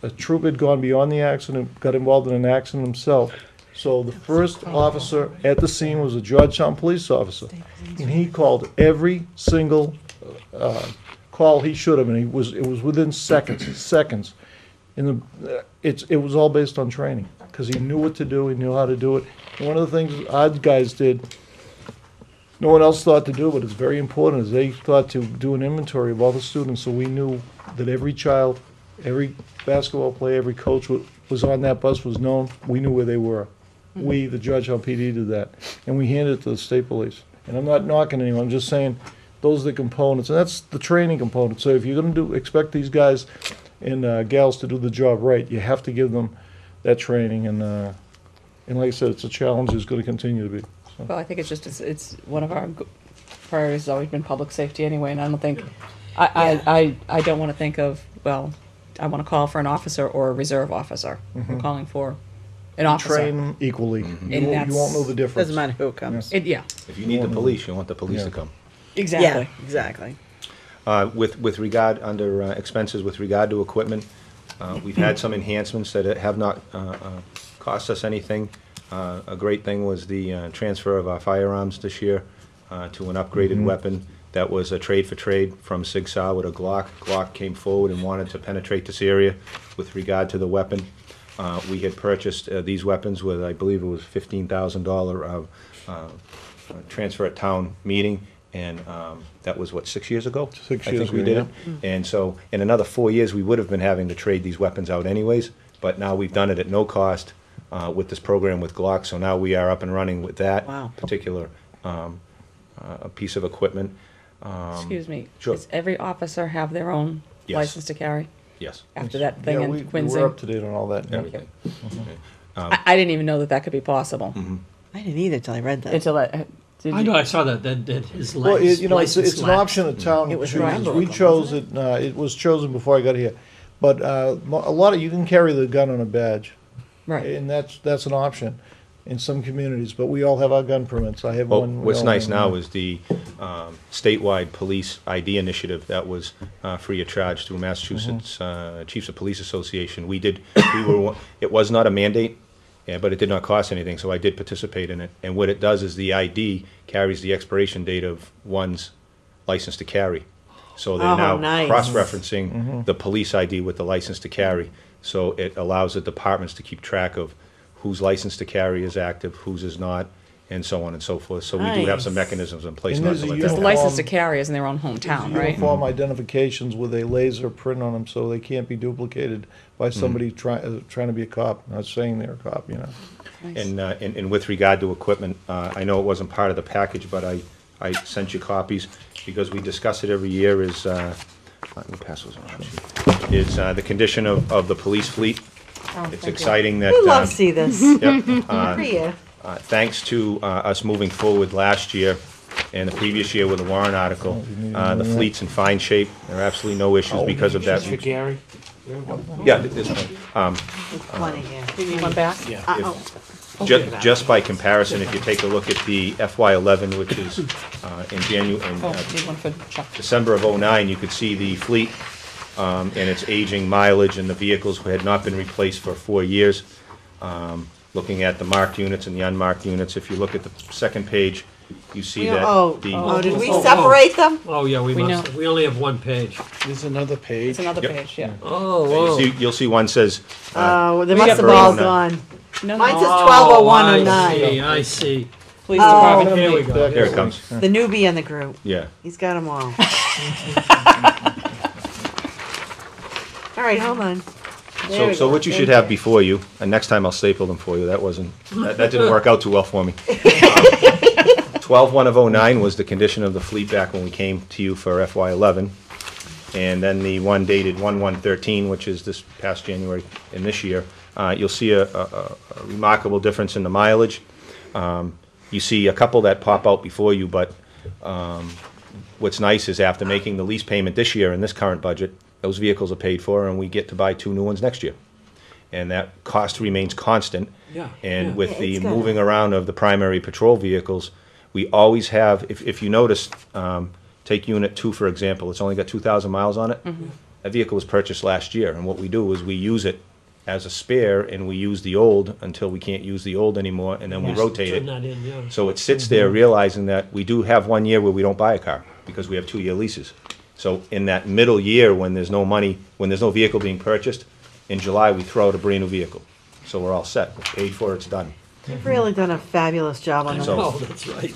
A troop had gone beyond the accident, got involved in an accident himself. So the first officer at the scene was a Georgetown police officer. And he called every single call he should have, and it was within seconds. And it was all based on training, because he knew what to do, he knew how to do it. And one of the things our guys did, no one else thought to do, but it's very important, is they thought to do an inventory of all the students, so we knew that every child, every basketball player, every coach was on that bus was known. We knew where they were. We, the Georgetown PD, did that, and we handed it to the state police. And I'm not knocking anyone, I'm just saying those are the components, and that's the training component. So if you're gonna expect these guys and gals to do the job right, you have to give them that training, and like I said, it's a challenge that's gonna continue to be. So. Well, I think it's just, it's one of our priorities has always been public safety anyway, and I don't think, I don't want to think of, well, I want to call for an officer or a reserve officer. We're calling for an officer. Train them equally. And You that's- won't know the difference. Doesn't matter who comes. Yeah, If you need the police, you want the police to come. exactly. Yeah, exactly. With regard, under expenses, with regard to equipment, we've had some enhancements that have not cost us anything. A great thing was the transfer of our firearms this year to an upgraded weapon. That was a trade for trade from Sig Sauer with a Glock. Glock came forward and wanted to penetrate this area with regard to the weapon. We had purchased these weapons with, I believe it was $15,000 transfer at town meeting, and that was, what, 6 years ago? 6 I years think we ago, did it. And so, in another 4 years, we would have been having to trade these weapons out anyways, but now we've done it at no cost with this program with Glock, so now we are up and running with that Wow. particular piece of equipment. Excuse me, Sure. does every officer have their own Yes. license to carry? Yes, After that thing Yeah, in we're Quincy? up to date on all that. everything. I didn't even know that that could be possible I didn't either till I read that. until I, did I you- know, I saw that his Well, license. you know, it's an option the town It was chooses. November We ago, chose it, it was chosen before I got here. But a lot of, you can carry the gun on a badge, Right. and that's an option in some communities, but we all have our gun permits. I have Well, one. we what's all nice have now one. is the statewide police ID initiative that was free of charge through Massachusetts Chiefs of Police Association. It was not a mandate, but it did not cost anything, so I did participate in it. And what it does is the ID carries the expiration date of one's license to carry. So they're Oh, now nice. cross-referencing the police ID with the license to carry. So it allows the departments to keep track of whose license to carry is active, whose is not, and so on and so forth. So we do have some Nice. mechanisms in place And not there's to a let Because that the happen. license to carry is in their own hometown, right? Uniform identifications with a laser print on them, so they can't be duplicated by somebody trying to be a cop, not saying they're a cop, you know. And with regard to equipment, I know it wasn't part of the package, but I sent you copies, because we discuss it every year, let me pass those around. Is the condition of the police fleet. It's exciting that. We love to see this Yep, every year. thanks to us moving forward last year and the previous year with the warrant article, the fleet's in fine shape. There are absolutely no issues because of that. For Gary? Yeah, this one. Plenty here. Do you need one back? Uh-oh. Just by comparison, if you take a look at the FY11, which is in Oh, need one for Chuck. December of '09, you could see the fleet and its aging mileage, and the vehicles had not been replaced for 4 years. Looking at the marked units and the unmarked units, if you look at the second page, you see that Oh, the, did we Oh, separate them? Oh, yeah, we We must, we only have one page. There's another page. It's another Yep. page, yeah. Oh, you'll see one says, Oh, they We must got have all Brona. gone. No, Mine no, says Oh, 120109. I see. police Oh. department. Here we go. there it comes, The newbie in the group. yeah. He's got them all. All right, hold on. There we So go. what you should have before you, and next time I'll staple them for you, that didn't work out too well for me. 12/1 of '09 was the condition of the fleet back when we came to you for FY11. And then the one dated 1/1/13, which is this past January in this year, you'll see a remarkable difference in the mileage. You see a couple that pop out before you, but what's nice is after making the lease payment this year in this current budget, those vehicles are paid for, and we get to buy 2 new ones next year. And that cost remains constant. Yeah, And yeah. with Yeah, the it's good. moving around of the primary patrol vehicles, we always have, if you notice, take Unit 2, for example, it's only got 2,000 miles on it. That vehicle was purchased last year, and what we do is we use it as a spare, and we use the old until we can't use the old anymore, and then we rotate Turn it. that in, yeah. So it sits there realizing that we do have 1 year where we don't buy a car, because we have 2-year leases. So in that middle year, when there's no money, when there's no vehicle being purchased, in July, we throw out a brand-new vehicle. So we're all set, it's paid for, it's done. You've really done a fabulous job on So- this. Oh, that's right.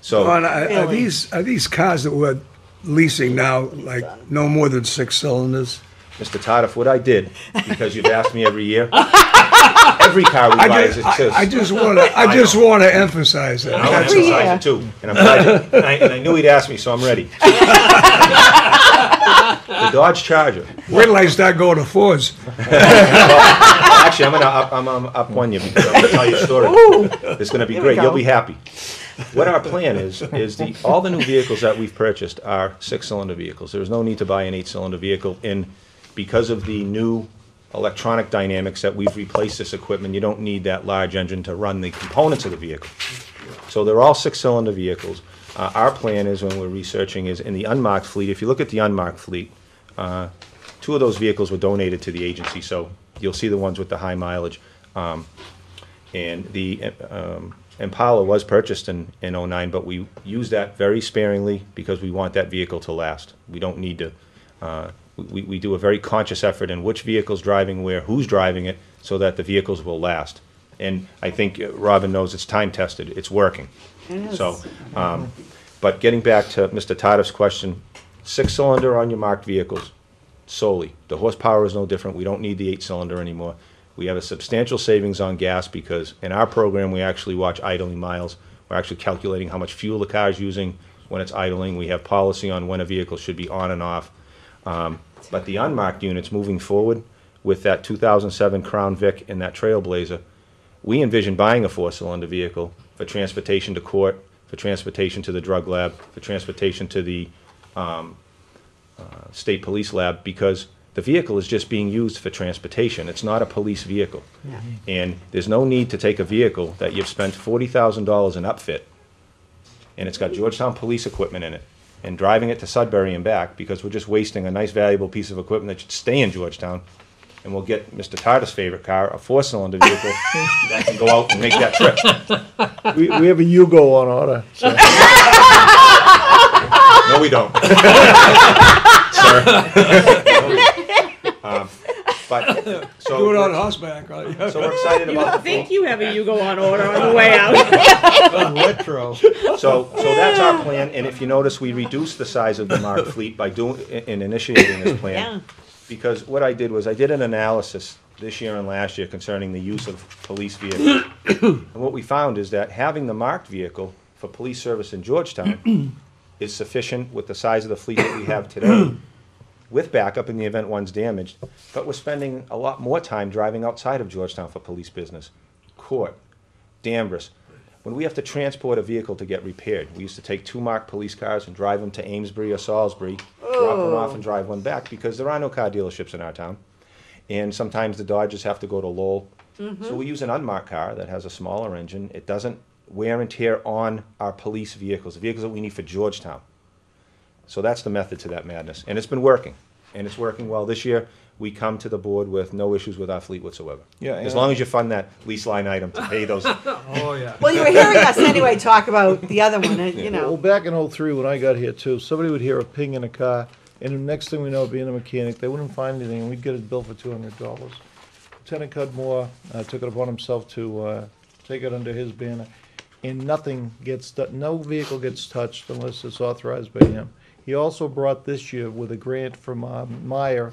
So. Ron, are Really? these cars that we're leasing now, like, no more than 6 cylinders? Mr. Todd, if what I did, because you've asked me every year, Every car we buy is I just want to emphasize that. I'll Every exercise year. it too, and I'm glad and I knew he'd ask me, so I'm ready. The Dodge Charger. Wait till I start going to Fords. Actually, I'm up one you because I'm gonna tell you a story. It's gonna be Here we great. You'll go. be happy. What our plan is all the new vehicles that we've purchased are 6-cylinder vehicles. There's no need to buy an 8-cylinder vehicle, and because of the new electronic dynamics that we've replaced this equipment, you don't need that large engine to run the components of the vehicle. So they're all 6-cylinder vehicles. Our plan is, when we're researching, is in the unmarked fleet. If you look at the unmarked fleet, 2 of those vehicles were donated to the agency, so you'll see the ones with the high mileage. And the Impala was purchased in '09, but we use that very sparingly because we want that vehicle to last. We don't need to, we do a very conscious effort in which vehicle's driving where, who's driving it, so that the vehicles will last. And I think Robin knows it's time-tested, it's working. So, but getting back to Mr. Tardif's question, 6-cylinder on your marked vehicles solely. The horsepower is no different. We don't need the 8-cylinder anymore. We have a substantial savings on gas because in our program we actually watch idling miles. We're actually calculating how much fuel the car is using when it's idling. We have policy on when a vehicle should be on and off. But the unmarked units moving forward with that 2007 Crown Vic and that Trailblazer, we envision buying a 4-cylinder vehicle for transportation to court, for transportation to the drug lab, for transportation to the state police lab, because the vehicle is just being used for transportation. It's not a police vehicle. And there's no need to take a vehicle that you've spent $40,000 in upfit, and it's got Georgetown police equipment in it, and driving it to Sudbury and back, because we're just wasting a nice valuable piece of equipment that should stay in Georgetown. And we'll get Mr. Tardif's favorite car, a 4-cylinder vehicle that can go out and make that trip. We have a Yugo on order. So. No, we don't. But so Do it on horseback, right? So we're excited about the Think you have a Yugo on order on the way out. Retro. So that's our plan, and if you notice, we reduced the size of the marked fleet by initiating this plan. Yeah. Because what I did was, I did an analysis this year and last year concerning the use of police vehicles. And what we found is that having the marked vehicle for police service in Georgetown is sufficient with the size of the fleet that we have today, with backup in the event one's damaged, but we're spending a lot more time driving outside of Georgetown for police business. Court, Danvers. When we have to transport a vehicle to get repaired, we used to take 2 marked police cars and drive them to Amesbury or Salisbury, drop one off and drive one back, because there are no car dealerships in our town. And sometimes the Dodgers have to go to Lowell. So we use an unmarked car that has a smaller engine. It doesn't wear and tear on our police vehicles, the vehicles that we need for Georgetown. So that's the method to that madness. And it's been working. And it's working well. This year, we come to the board with no issues with our fleet whatsoever. Yeah, As long as you fund that lease line item to pay those. Oh, yeah. Well, you were hearing us anyway talk about the other one, you Well, know. back in '03 when I got here too, somebody would hear a ping in a car, and the next thing we know, being a mechanic, they wouldn't find anything, and we'd get a bill for $200. Lieutenant Cudmore took it upon himself to take it under his banner, and nothing gets, no vehicle gets touched unless it's authorized by him. He also brought this year with a grant from Meyer,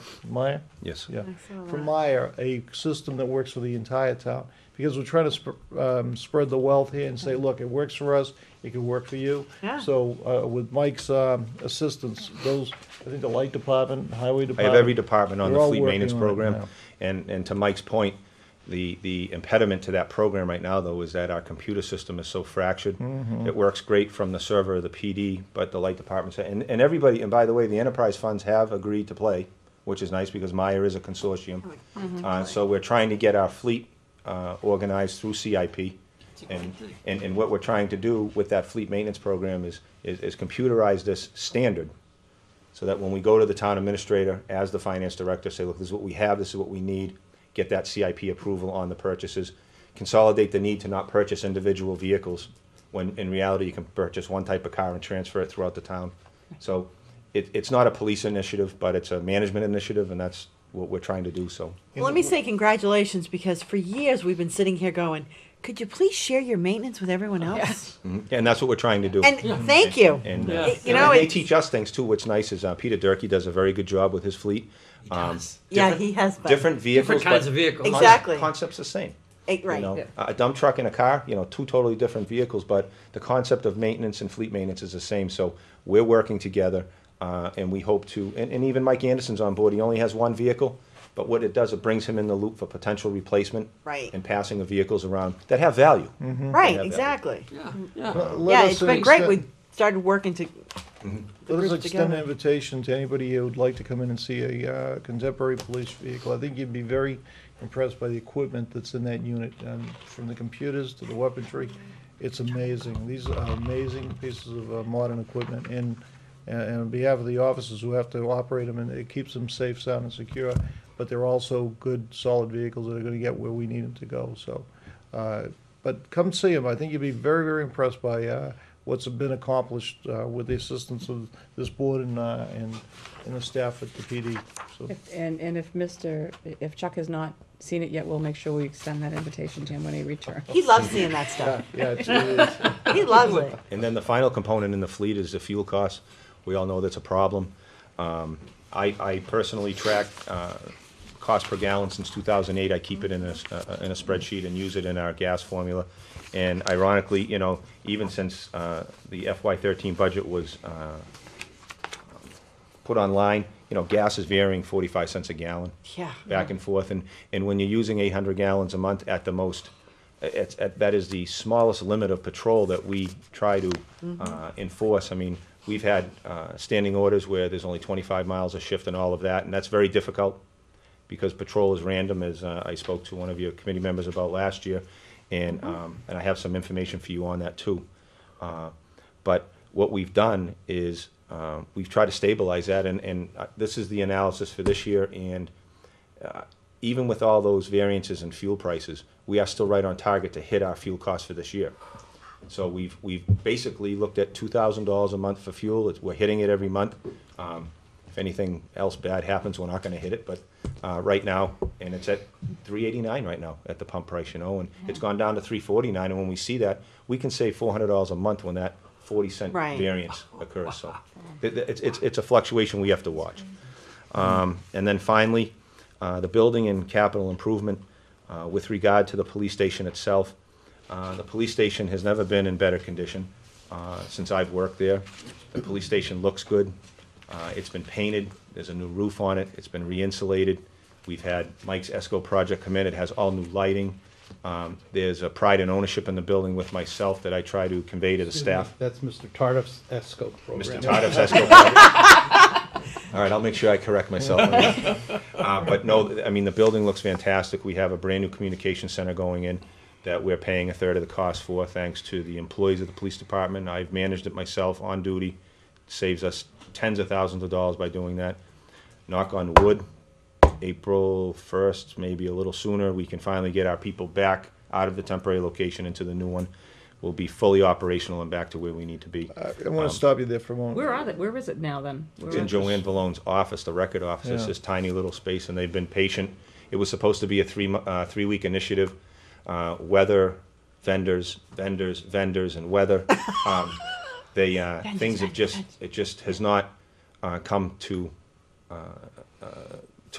Yes. yeah, from Meyer, a system that works for the entire town. Because we're trying to spread the wealth here and say, look, it works for us, it can work for you. Yeah. So with Mike's assistance, those, I think the light department, highway I department. have every department on They're the all fleet working maintenance on it program. now. And to Mike's point, the impediment to that program right now, though, is that our computer system is so fractured. It works great from the server of the PD, but the light department, and everybody, and by the way, the enterprise funds have agreed to play, which is nice because Meyer is a consortium. So we're trying to get our fleet organized through CIP. And what we're trying to do with that fleet maintenance program is computerize this standard, so that when we go to the town administrator as the finance director, say, look, this is what we have, this is what we need, get that CIP approval on the purchases, consolidate the need to not purchase individual vehicles, when in reality you can purchase one type of car and transfer it throughout the town. So it's not a police initiative, but it's a management initiative, and that's what we're trying to do, so. Well, let me say congratulations, because for years we've been sitting here going, could you please share your maintenance with everyone else? And that's what we're trying to do. And thank you. And, Yeah. You know, they it's- teach us things too. What's nice is Peter Durkee does a very good job with his fleet. Yeah, he has been. Different vehicles, Different kinds but of vehicles. Exactly. Concept's the same. Right. You know, a dump truck and a car, you know, two totally different vehicles, but the concept of maintenance and fleet maintenance is the same. So we're working together, and we hope to. And even Mike Anderson's on board. He only has one vehicle, but what it does, it brings him in the loop for potential replacement Right. and passing of vehicles around that have value. Right, Yeah, exactly. Yeah, yeah. Yeah, it's been great. We started working to. Let us group extend an together. invitation to anybody who would like to come in and see a contemporary police vehicle. I think you'd be very impressed by the equipment that's in that unit, from the computers to the weaponry. It's amazing. These are amazing pieces of modern equipment, and on behalf of the officers who have to operate them, and it keeps them safe, sound, and secure. But they're also good, solid vehicles that are going to get where we need them to go. So, but come see them. I think you'd be very, very impressed by what's been accomplished with the assistance of this board and the staff at the PD. So, And if Chuck has not seen it yet, we'll make sure we extend that invitation to him when he returns. He loves seeing that stuff. yeah, it is. He loves it. And then the final component in the fleet is the fuel costs. We all know that's a problem. I personally track cost per gallon since 2008. I keep it in a spreadsheet and use it in our gas formula. And ironically, you know, even since the FY13 budget was put online, you know, gas is varying 45 cents a gallon. Yeah. Back and forth. And when you're using 800 gallons a month at the most, that is the smallest limit of patrol that we try to enforce. I mean, we've had standing orders where there's only 25 miles a shift and all of that, and that's very difficult because patrol is random, as I spoke to one of your committee members about last year, and I have some information for you on that too. But what we've done is we've tried to stabilize that, and this is the analysis for this year, and even with all those variances in fuel prices, we are still right on target to hit our fuel costs for this year. So we've basically looked at $2,000 a month for fuel. We're hitting it every month. If anything else bad happens, we're not going to hit it. But right now, and it's at $3.89 right now at the pump price, you know, and it's gone down to $3.49. And when we see that, we can save $400 a month when that 40-cent Right. variance occurs. So it's a fluctuation we have to watch. And then finally, the building and capital improvement with regard to the police station itself. The police station has never been in better condition since I've worked there. The police station looks good. It's been painted. There's a new roof on it. It's been re-insulated. We've had Mike's ESCO project come in. It has all new lighting. There's a pride and ownership in the building with myself that I try to convey to the staff. That's Mr. Tardif's ESCO program. Mr. Tardif's ESCO project. All right, I'll make sure I correct myself on that. But no, I mean, the building looks fantastic. We have a brand-new communication center going in that we're paying a third of the cost for, thanks to the employees of the police department. I've managed it myself on duty. Saves us tens of thousands of dollars by doing that. Knock on wood, April 1st, maybe a little sooner, we can finally get our people back out of the temporary location into the new one. We'll be fully operational and back to where we need to be. I want to stop you there for a moment. Where is it now then? It's in Joanne Vallone's office, the record office. It's Yeah. this tiny little space, and they've been patient. It was supposed to be a three-week initiative. Weather, vendors, and weather. Things have just has not come to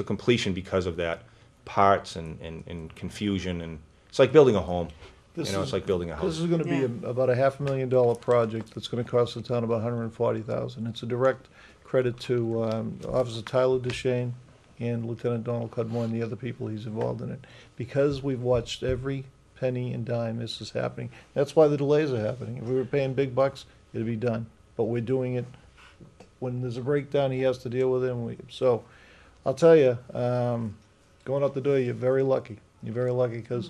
completion because of that. Parts and confusion, and it's like building a home. It's like building a This house. is going to be about a $500,000 project that's going to cost the town about $140,000. It's a direct credit to Officer Tyler Deshane and Lieutenant Donald Cudmore and the other people he's involved in it. Because we've watched every penny and dime this is happening. That's why the delays are happening. If we were paying big bucks, it'd be done. But we're doing it when there's a breakdown, he has to deal with it. So I'll tell you, going out the door, you're very lucky. You're very lucky because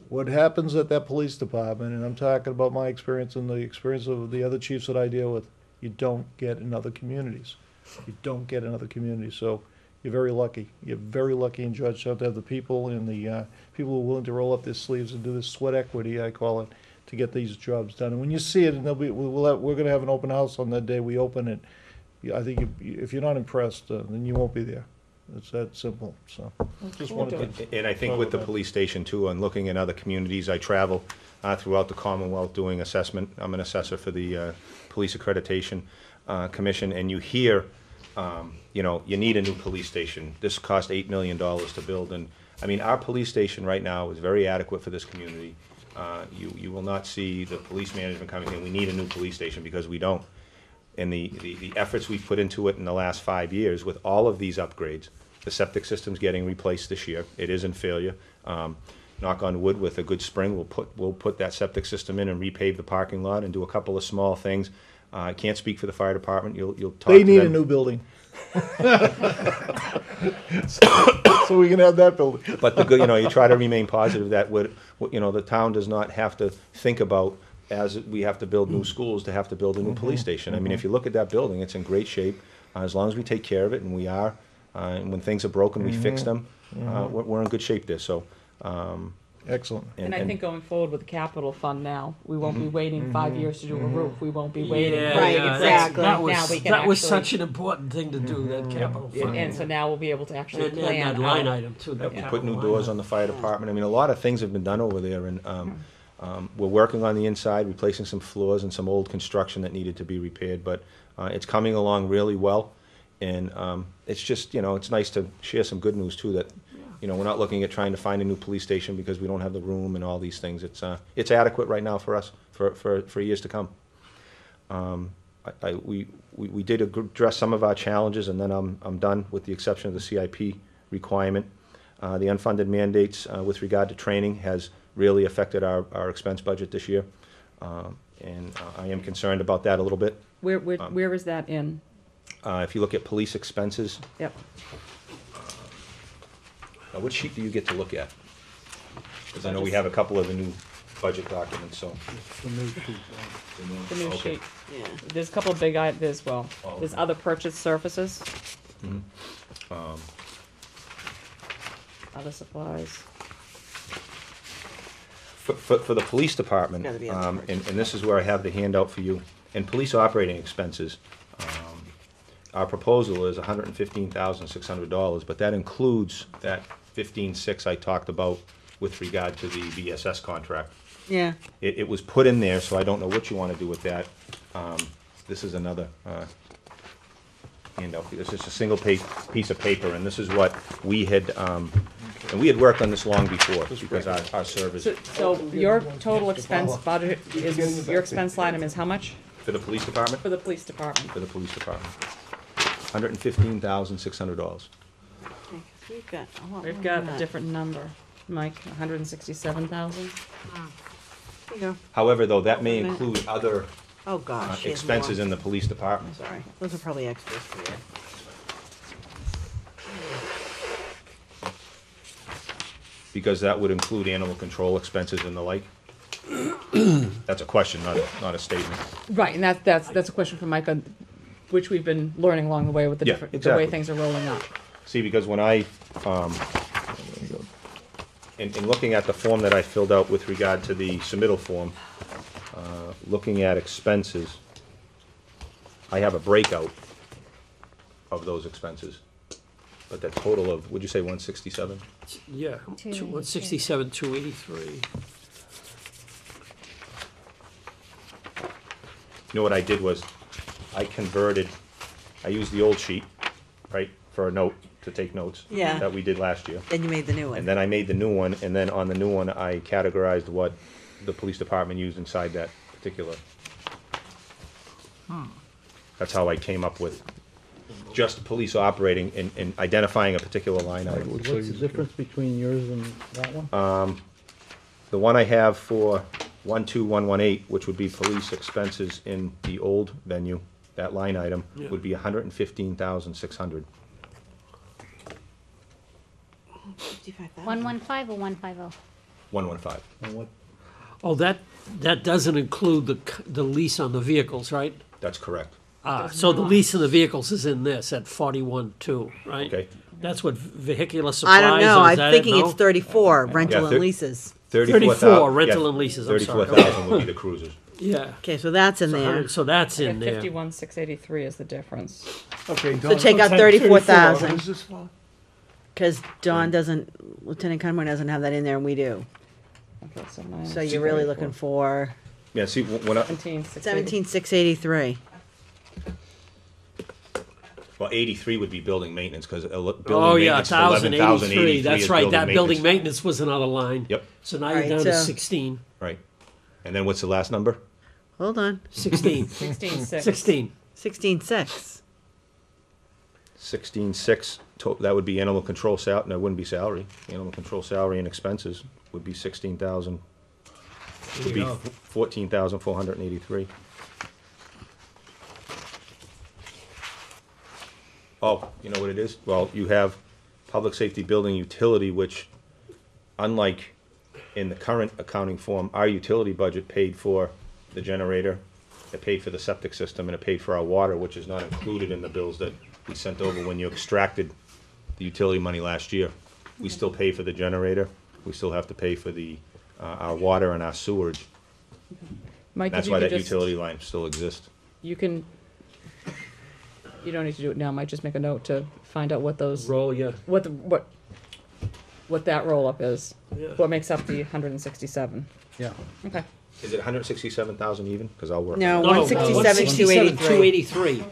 what happens at that police department, and I'm talking about my experience and the experience of the other chiefs that I deal with, you don't get in other communities. You don't get in other communities. So you're very lucky. You're very lucky in Georgetown to have the people and the people who are willing to roll up their sleeves and do this sweat equity, I call it, to get these jobs done. And when you see it, and we're going to have an open house on that day we open it. I think if you're not impressed, then you won't be there. It's that simple, so. Just We'll wanted do to. And I think with the police station too, and looking in other communities, I travel throughout the Commonwealth doing assessment. I'm an assessor for the Police Accreditation Commission, and you hear, you need a new police station. This cost $8 million to build, and I mean, our police station right now is very adequate for this community. You will not see the police management coming in, we need a new police station, because we don't. And the efforts we've put into it in the last 5 years with all of these upgrades, the septic system's getting replaced this year. It is in failure. Knock on wood, with a good spring, we'll put that septic system in and repave the parking lot and do a couple of small things. I can't speak for the fire department. You'll talk to They need a them. new building. So we can have that building. But you try to remain positive that the town does not have to think about, as we have to build new schools, to have to build a new police station. I mean, if you look at that building, it's in great shape. As long as we take care of it, and we are, and when things are broken, we fix them, we're in good shape there, so. Excellent. And I think going forward with the capital fund now, we won't be waiting 5 years to do a roof. We won't be waiting. Yeah, Right, yeah, exactly. That Now was, we can that was actually- such an important thing to do, that capital fund. And so now we'll be able to actually And plan that line out. item too. that We put capital new line doors item. on the fire department. I mean, a lot of things have been done over there, and we're working on the inside, replacing some floors and some old construction that needed to be repaired, but it's coming along really well. And it's just, it's nice to share some good news too, that, we're not looking at trying to find a new police station because we don't have the room and all these things. It's adequate right now for us, for years to come. We did address some of our challenges, and then I'm done, with the exception of the CIP requirement. The unfunded mandates with regard to training has really affected our expense budget this year. And I am concerned about that a little bit. Where is that in? If you look at police expenses, Yep. what sheet do you get to look at? Because I know we have a couple of the new budget documents, so. The new Okay. sheet. Yeah. There's a couple of big items as well. Oh, There's okay. other purchase services. Other supplies. For the police department, Gotta be on the and this is where I have the handout for you, in police operating expenses, our proposal is $115,600, but that includes that 15.6 I talked about with regard to the VSS contract. Yeah. It was put in there, so I don't know what you want to do with that. This is another handout. This is a single piece of paper, and this is what we had, and we had worked on this long before, because our service, So your total expense budget is, your expense line item is how much? for the police department, For the police department. $115,600. We've got a lot more We've than got a that. different number. Mike, 167,000? Here you go. However, though, that may include other Oh, gosh. she has expenses more. in the police department. Sorry, those are probably extras for you. Because that would include animal control expenses and the like. That's a question, not a statement. Right, and that's a question for Mike, which we've been learning along the way with the Yeah, different, the exactly. way things are rolling up. See, because when I, in looking at the form that I filled out with regard to the submittal form, looking at expenses, I have a breakout of those expenses. But that total of, would you say 167? Yeah, 283. 167, 283. You know what I did was, I used the old sheet, right, for a note, to take notes. Yeah. That we did last year. Then you made the new one. And then I made the new one, and then on the new one, I categorized what the police department used inside that particular. That's how I came up with just police operating and identifying a particular line item. What's the difference between yours and that one? The one I have for 12118, which would be police expenses in the old venue, that line item Yeah. would be 115,600. 55,000. 115 or 150? 115. And what, Oh, that doesn't include the lease on the vehicles, right? That's correct. So the lease on the vehicles is in this at 41.2, right? Okay. That's what vehicular supplies. I don't know, or is I'm that it? thinking No? it's 34, rental Yeah, and leases. 34, rental and leases, I'm sorry. 34,000 would be the cruisers. Yeah. Okay, so that's in there. So that's in there. 51,683 is the difference. Okay, So take out 34,000. What is this for? Cause Dawn doesn't, Lieutenant Cudmore doesn't have that in there and we do. Okay, so mine So is you're really looking for Yeah, see, when I, 17,683. well, 83 would be building maintenance, because Oh, building yeah, maintenance is 1,083, that's is right, that building maintenance. maintenance was another line. Yep, So now you're Alright, down to so- 16. right. And then what's the last number? Hold on, 16. 16,600. 16. 16,600. 16,600, that would be animal control no, it wouldn't be salary. Animal control salary and expenses would be 16,000, would be 14,483. Oh, you know what it is? Well, you have public safety building utility, which, unlike in the current accounting form, our utility budget paid for the generator, it paid for the septic system, and it paid for our water, which is not included in the bills that we sent over when you extracted the utility money last year. We still pay for the generator, we still have to pay for the, our water and our sewage. Mike, if That's you why could that just- utility line still exists. You can, you don't need to do it now, might just make a note to find out what those, Roll, yeah. what that roll-up is. Yeah. What makes up the 167. Yeah. Okay. Is it 167,000 even? Because I'll work. No, on it. 167, 283. 283.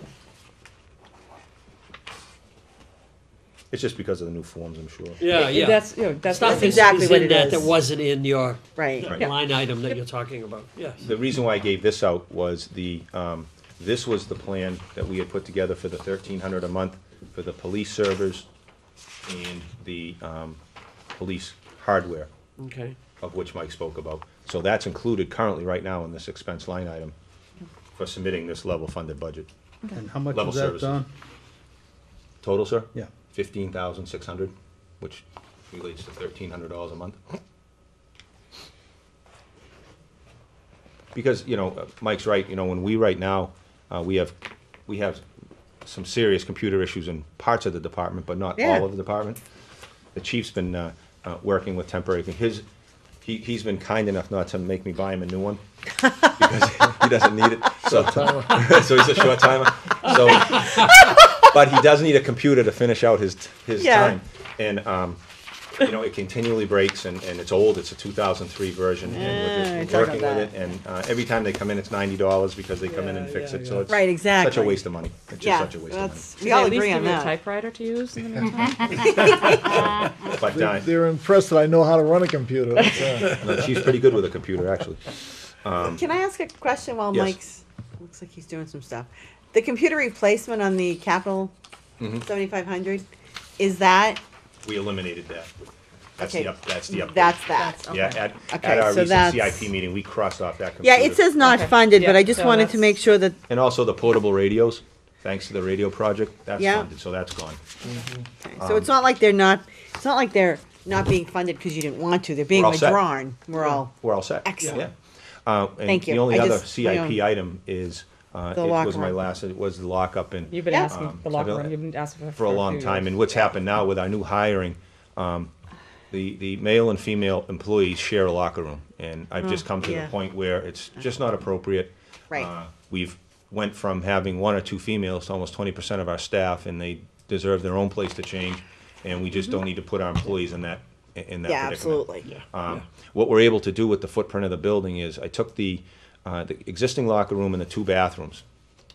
It's just because of the new forms, I'm sure. Yeah, yeah. That's, you know, that's Stuff That's is exactly what in it that is. that wasn't in your Right. Right. line item that you're talking about, yes. The reason why I gave this out was this was the plan that we had put together for the 1,300 a month for the police servers and the police hardware, Okay. of which Mike spoke about. So that's included currently right now in this expense line item for submitting this level funded budget. And how much Level is that, services. Don? Total, sir? Yeah. 15,600, which relates to $1,300 a month. Because, you know, Mike's right, you know, when we right now, we have some serious computer issues in parts of the department, but not Yeah. all of the department. The chief's been working with temporary, he's been kind enough not to make me buy him a new one, because he doesn't need it, so, so he's a short timer, so, but he does need a computer to finish out his Yeah. time. And, you know, it continually breaks, and it's old, it's a 2003 version, and talk we're working about with it, and every time they come in, it's $90 because they come in and fix it, so it's Right, exactly. such a waste of money. It's Yeah, just such a waste of money. that's, Did we they all at least agree on give you a that. typewriter to use in the meantime? But, They're impressed that I know how to run a computer. That's, no, she's pretty good with a computer, actually. Can I ask a question while Yes. Mike's, looks like he's doing some stuff. The computer replacement on the Capital Mm-hmm. 7500, is that, We eliminated that. That's Okay. That's the upgrade. that's that? Yeah, Okay. at Okay, our so recent that's- CIP meeting, we crossed off that Yeah, computer. it says not Okay. funded, but Yeah, I just so wanted to that's- make sure that, And also the portable radios, thanks to the radio project, that's Yeah. funded, so that's gone. so it's not like they're not being funded because you didn't want to, they're being We're all set. withdrawn. We're all, We're all set. Excellent. Yeah. And Thank you. The only I other just- my CIP own- item is, it locker was my room. last, it was the lockup and. You've been Yeah. asking, the locker room, you've been asking For a long few time, years. and what's happened now with our new hiring, the male and female employees share a locker room, and I've just come to the yeah. point where it's just not appropriate. Right. We've went from having one or two females to almost 20% of our staff, and they deserve their own place to change, and we just don't need to put our employees in that yeah, predicament. absolutely. What we're able to do with the footprint of the building is, I took the existing locker room and the two bathrooms,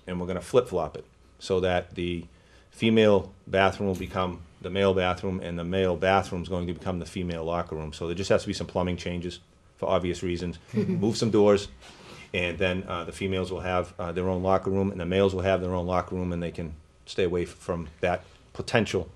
and we're gonna flip-flop it, so that the female bathroom will become the male bathroom, and the male bathroom's going to become the female locker room. So there just has to be some plumbing changes, for obvious reasons. Move some doors, and then the females will have their own locker room, and the males will have their own locker room, and they can stay away from that potential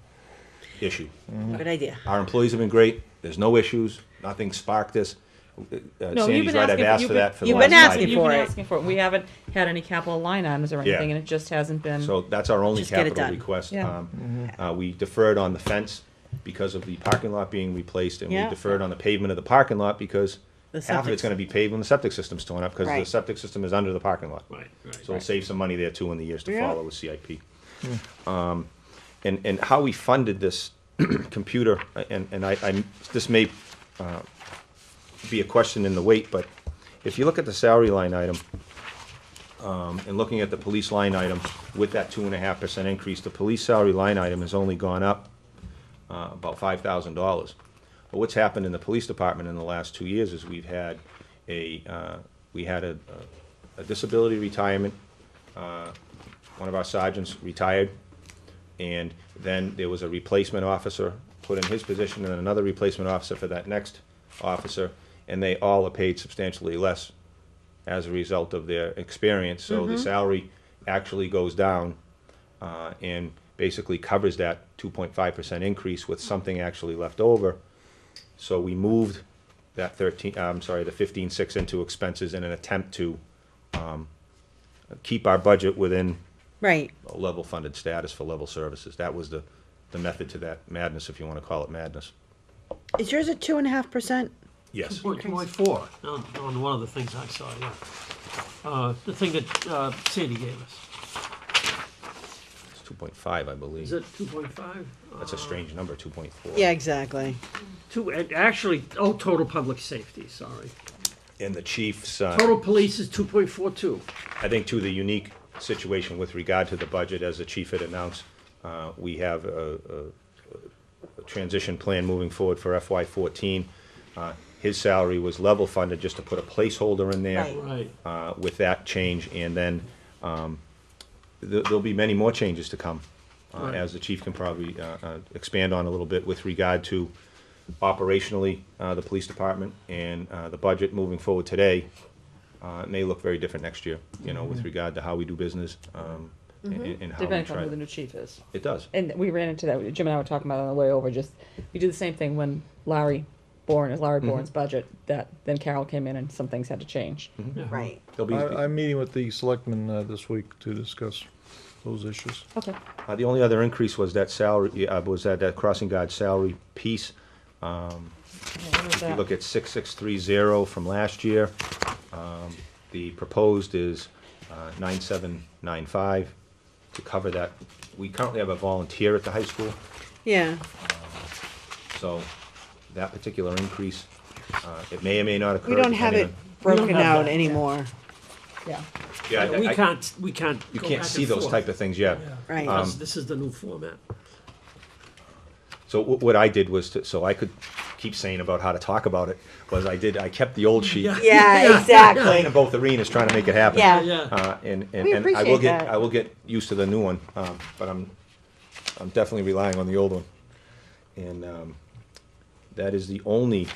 issue. Good idea. Our employees have been great, there's no issues, nothing sparked this. No, Sandy's you've been right, I've asking- asked you've for been- that for the you've last been 5 asking years. You've been for it. asking for it. We haven't had any capital line items or Yeah. anything, and it just hasn't been. So that's our only Just get it capital done. request. Yeah. We deferred on the fence because of the parking lot being replaced, and we Yeah. deferred on the pavement of the parking lot because The half of septic it's gonna be paved when the septic system's torn up, because the Right. septic system is under the parking lot. Right, right. So we'll save some money there too in the years to Yeah. follow with CIP. And how we funded this computer, and I, this may be a question in the wait, but if you look at the salary line item, and looking at the police line item with that 2.5% increase, the police salary line item has only gone up about $5,000. But what's happened in the police department in the last 2 years is we had a disability retirement. One of our sergeants retired, and then there was a replacement officer put in his position and another replacement officer for that next officer, and they all are paid substantially less as a result of their experience. So the salary actually goes down and basically covers that 2.5% increase with something actually left over. So we moved that the 15.6 into expenses in an attempt to keep our budget within Right. a level funded status for level services. That was the method to that madness, if you want to call it madness. Is yours at 2.5%? Yes. 2.4 on one of the things I saw, yeah. The thing that Sandy gave us. It's 2.5, I believe. Is it 2.5? That's a strange number, 2.4. Yeah, exactly. Actually, total public safety, sorry. And the chief's, Total police is 2.42. I think, too, the unique situation with regard to the budget, as the chief had announced, we have a transition plan moving forward for FY14. His salary was level funded, just to put a placeholder in there. Right. With that change, and then there'll be many more changes to come, Right. as the chief can probably expand on a little bit with regard to operationally the police department and the budget moving forward today. It may look very different next year, with regard to how we do business and how we Depending try. on who the new chief is. It does. And we ran into that, Jim and I were talking about it on the way over, we did the same thing when Larry Bourne's budget, that then Carol came in and some things had to change. Right. There'll be, I'm meeting with the selectmen this week to discuss those issues. Okay. the only other increase was that salary, was that crossing guard salary piece. If you look at 6630 from last year, the proposed is 9795 to cover that. We currently have a volunteer at the high school, Yeah. so that particular increase, it may or may not occur. We don't have it depending broken have out that, anymore. Yeah. on- Yeah, We I- can't. you go can't back see and those forth. type of things yet. Right. Because this is the new format. So what I did was, so I could keep saying about how to talk about it, was I kept the old sheet. Yeah. Yeah, Playing exactly. in both arenas, trying to make it happen. Yeah. Yeah. And We I will appreciate get, that. I will get used to the new one, but I'm definitely relying on the old one. And that is the only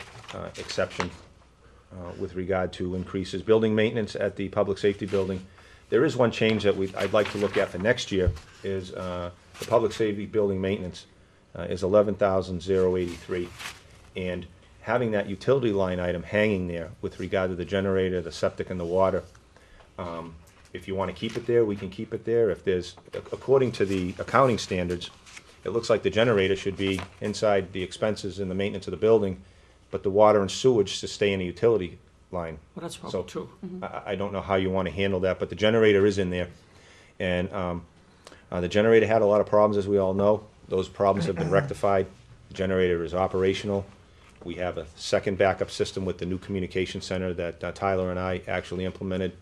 exception with regard to increases. Building maintenance at the public safety building. There is one change that I'd like to look at for next year, is the public safety building maintenance is 11,083. And having that utility line item hanging there with regard to the generator, the septic, and the water, if you want to keep it there, we can keep it there. If there's, according to the accounting standards, it looks like the generator should be inside the expenses and the maintenance of the building, but the water and sewage should stay in the utility line. Well, that's probably So, true. I don't know how you want to handle that, but the generator is in there. And the generator had a lot of problems, as we all know. Those problems have been rectified. The generator is operational. We have a second backup system with the new communication center that Tyler and I actually implemented.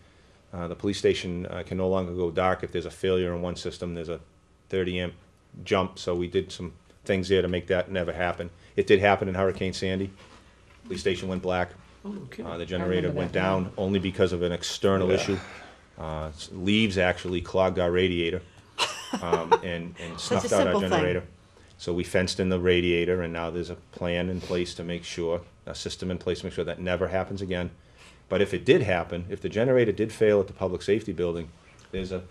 The police station can no longer go dark. If there's a failure in one system, there's a 30 amp jump. So we did some things there to make that never happen. It did happen in Hurricane Sandy. Police station went black. Oh, okay. The generator remember went that, yeah. down only because of an external issue. Leaves actually clogged our radiator and snuffed out our simple thing. generator. So we fenced in the radiator, and now there's a plan in place to make sure, a system in place to make sure that never happens again. But if it did happen, if the generator did fail at the public safety building, there's a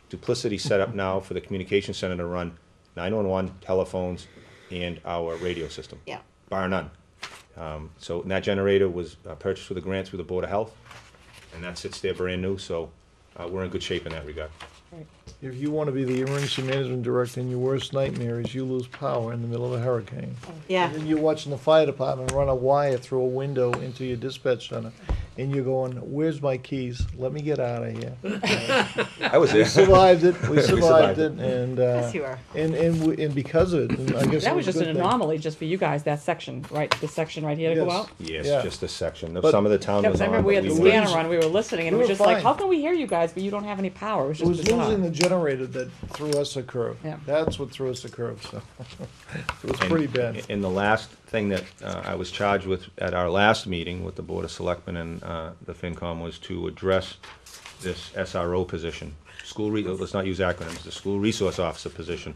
duplicity set up now for the communication center to run 911 telephones and our radio system. Yeah. Bar none. So that generator was purchased with a grant through the Board of Health, and that sits there brand new, so we're in good shape in that regard. If you want to be the emergency management director, and your worst nightmare is you lose power in the middle of a hurricane. Yeah. And then you're watching the fire department run a wire through a window into your dispatch center, and you're going, "Where's my keys? Let me get out of here." I was We there. survived it. We survived survived it, and Yes, you are. and because of it, and I guess That it was a just good an thing. anomaly just for you guys, that section, right? The section right here to go Yes. out? Yes, Yeah. just a section. But- Some of the town Yeah, was 'cause I on, remember we but had the we scanner weren't. on, we were listening, and it We was were just like, fine. how can we hear you guys, but you don't have any power? It was It just was bizarre. losing the generator that threw us a curve. Yeah. That's what threw us a curve. So it was And- pretty bad. And the last thing that I was charged with at our last meeting with the Board of Selectmen and the FinCom was to address this SRO position. Let's not use acronyms, the School Resource Officer position,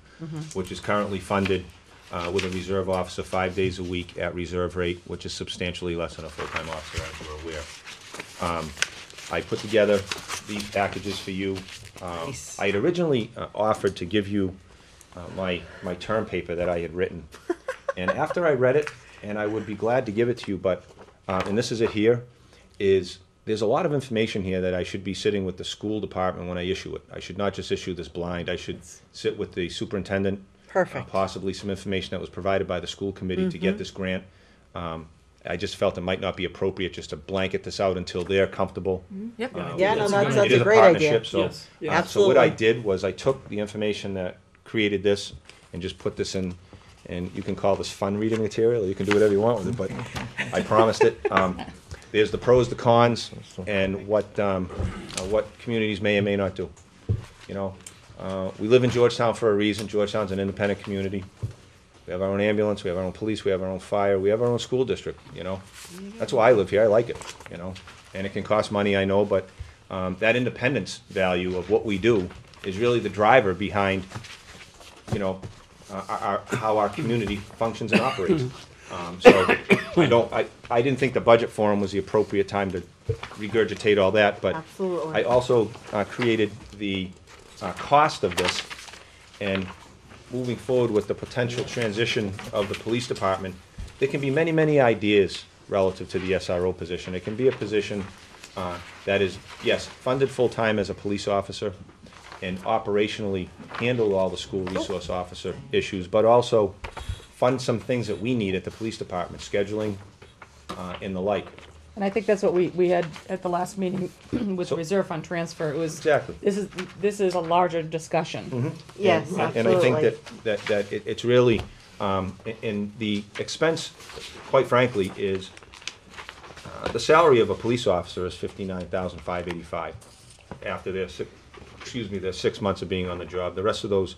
which is currently funded with a reserve officer 5 days a week at reserve rate, which is substantially less than a full-time officer, as you're aware. I put together these packages for you. Nice. I had originally offered to give you my term paper that I had written. And after I read it, and I would be glad to give it to you, but, and this is it here, there's a lot of information here that I should be sitting with the school department when I issue it. I should not just issue this blind. I should sit with the superintendent. Perfect. Possibly some information that was provided by the school committee to get this grant. I just felt it might not be appropriate just to blanket this out until they're comfortable. Yep. Yeah, no, that's It is a great idea. partnership, so, Yes, yes. so what I Absolutely. did was I took the information that created this and just put this in, and you can call this fun reading material, or you can do whatever you want with it, but I promised it. There's the pros, the cons, and what communities may or may not do. You know, we live in Georgetown for a reason. Georgetown's an independent community. We have our own ambulance, we have our own police, we have our own fire, we have our own school district, you know? That's why I live here, I like it, you know? And it can cost money, I know, but that independence value of what we do is really the driver behind, you know, how our community functions and operates. So I didn't think the budget forum was the appropriate time to regurgitate all that, but Absolutely. I also created the cost of this, and moving forward with the potential transition of the police department, there can be many, many ideas relative to the SRO position. It can be a position that is, yes, funded full-time as a police officer and operationally handle all the school resource officer issues, but also fund some things that we need at the police department, scheduling and the like. And I think that's what we had at the last meeting with So- reserve fund transfer. It was, Exactly. this is a larger discussion. Yes, And I absolutely. think that it's really, and the expense, quite frankly, is, the salary of a police officer is $59,585 after their their 6 months of being on the job. The rest of those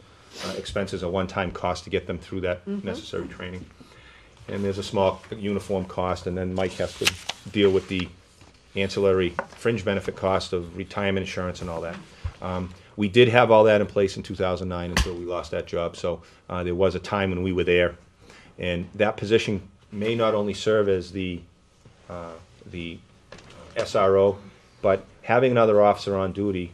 expenses are one-time costs to get them through that necessary training. And there's a small uniform cost, and then Mike has to deal with the ancillary fringe benefit cost of retirement insurance and all that. We did have all that in place in 2009 until we lost that job, so there was a time when we were there. And that position may not only serve as the SRO, but having another officer on duty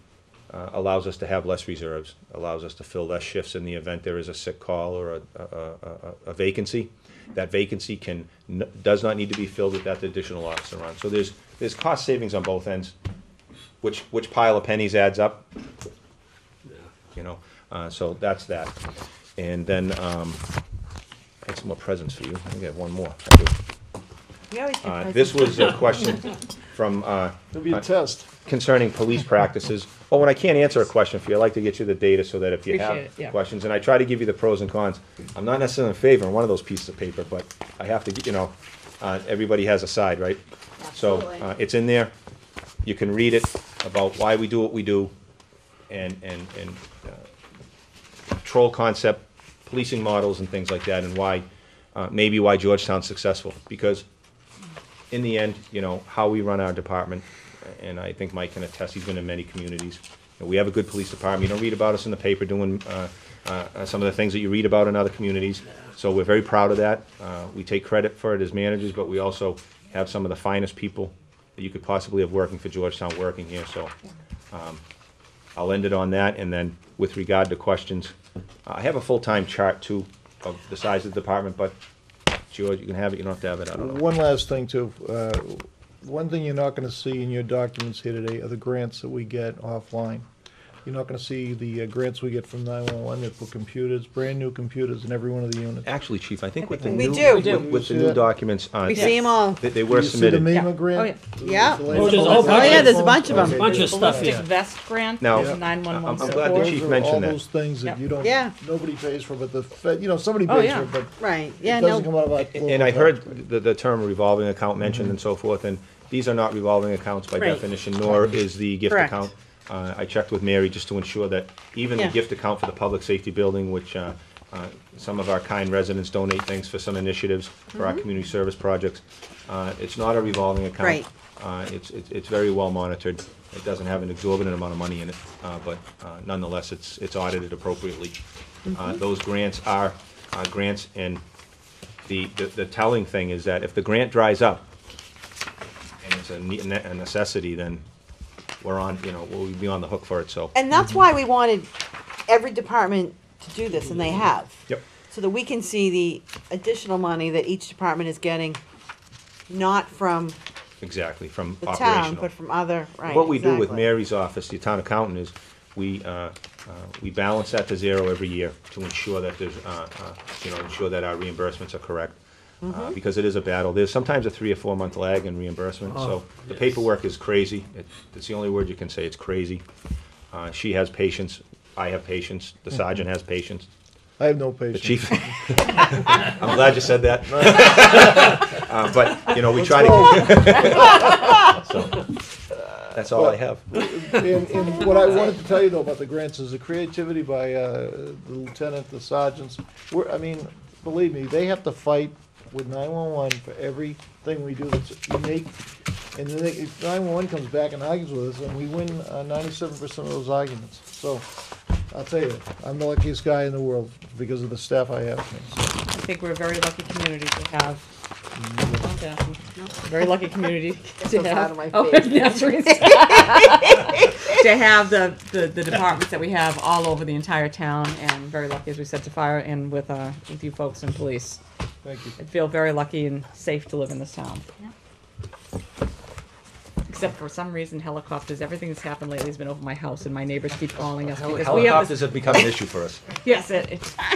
allows us to have less reserves, allows us to fill less shifts in the event there is a sick call or a vacancy. That vacancy does not need to be filled with that additional officer on. So there's cost savings on both ends, which pile of pennies adds up. You know, so that's that. And then I had some more presents for you. I think I have one more. I do. We always get This presents. was a question from It'll be a test. concerning police practices. Oh, and I can't answer a question for you. I like to get you the data so that if you Appreciate have it, yeah. questions, and I try to give you the pros and cons. I'm not necessarily in favor of one of those pieces of paper, but I have to, you know, everybody has a side, right? So Absolutely. it's in there. You can read it about why we do what we do, and patrol concept, policing models, and things like that, and why maybe why Georgetown's successful. Because in the end, you know, how we run our department, and I think Mike can attest, he's been in many communities. You know, we have a good police department. You don't read about us in the paper doing some of the things that you read about in other communities. So we're very proud of that. We take credit for it as managers, but we also have some of the finest people that you could possibly have working for Georgetown working here. So I'll end it on that, and then with regard to questions, I have a full-time chart too of the size of the department, but George, you can have it, you don't have to have it, I don't know. One last thing too. One thing you're not gonna see in your documents here today are the grants that we get offline. You're not gonna see the grants we get from 911 that put computers, brand-new computers in every one of the units. Actually, Chief, I think with the We new, do. We do. with the You see new that? documents, We see them all. they were You see the submitted. MEMA grant? Yeah. The Oh, latest there's a one? whole bunch Oh, yeah, of- there's a bunch of them. Okay, Bunch of stuff, Ballistic yeah. vest grant, Now, there's 911 I'm glad support. that Those Chief are mentioned all that. those things that Yep. you don't, Yeah. nobody pays for, but the Fed, somebody Oh, pays yeah. for it, but Right, yeah, it doesn't come no, out of our And political I budget. heard the term revolving account mentioned and so forth, and these are not revolving accounts by Right. definition, nor is the gift Correct. account. I checked with Mary just to ensure that even the Yeah. gift account for the public safety building, which some of our kind residents donate things for some initiatives for our community service projects, it's not a revolving account. Right. It's very well monitored. It doesn't have an exorbitant amount of money in it, but nonetheless, it's audited appropriately. Those grants are grants, and the telling thing is that if the grant dries up, and it's a necessity, then we're on, we'll be on the hook for it, so. and that's why we wanted every department to do this, and they have. Yep. So that we can see the additional money that each department is getting, not from Exactly, from the town, operational. but from other, right, What we do with exactly. Mary's office, the town accountant, is we balance that to zero every year to ensure that there's, ensure that our reimbursements are correct. Because it is a battle. There's sometimes a 3 or 4 month lag in reimbursement, so the paperwork is crazy. It's the only word you can say, it's crazy. She has patience, I have patience, the sergeant has patience, I have no the patience. chief. I'm glad you said that. But, we try to. So, that's all I have. And what I wanted to tell you though about the grants is the creativity by the lieutenant, the sergeants. Believe me, they have to fight with 911 for everything we do that's unique. And then if 911 comes back and argues with us, and we win 97% of those arguments. So, I'll tell you, I'm the luckiest guy in the world because of the staff I have. I think we're a very lucky community to have. Very lucky community to so proud have. of my Oh, face. that's right. To have the departments that we have all over the entire town, and very lucky, as we said, to fire and with you folks in police. Thank you. I feel very lucky and safe to live in this town. Except for some reason, helicopters, everything that's happened lately has been over my house, and my neighbors keep calling us because we have Helicopters this. have become an issue for us. Yes,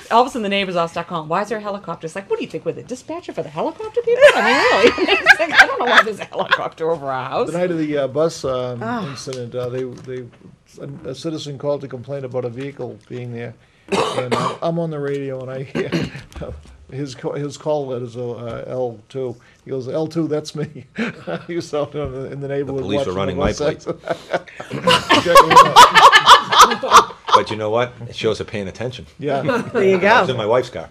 all of a sudden the neighbors all start calling. Why is there a helicopter? It's like, what do you think with it? Dispatcher for the helicopter people? I mean, really? It's like, I don't know why there's a helicopter over our house. The night of the bus incident, a citizen called to complain about a vehicle being there, and I'm on the radio and I hear his call letters are L2. He goes, L2, that's me. He was out in the neighborhood. police are watching running the my bus plates. Checking it out. But you know what? It shows they're paying attention. Yeah. There you I was in go. my wife's car.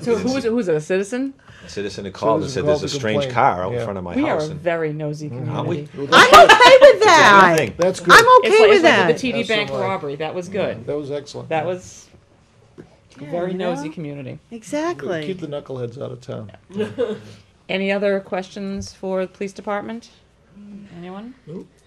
So who's it, a citizen? A citizen had called and Citizen said, there's a called to strange complain. car out in Yeah. front of my We are house. a and- very nosy Aren't we? community. I'm okay with that. Thing. That's good. I'm okay It's with like that. the TD That's Bank so right. robbery. That was good. That was excellent. That was a very you know? nosy community. Exactly. Keep the knuckleheads out of town. Any other questions for the police department? Anyone?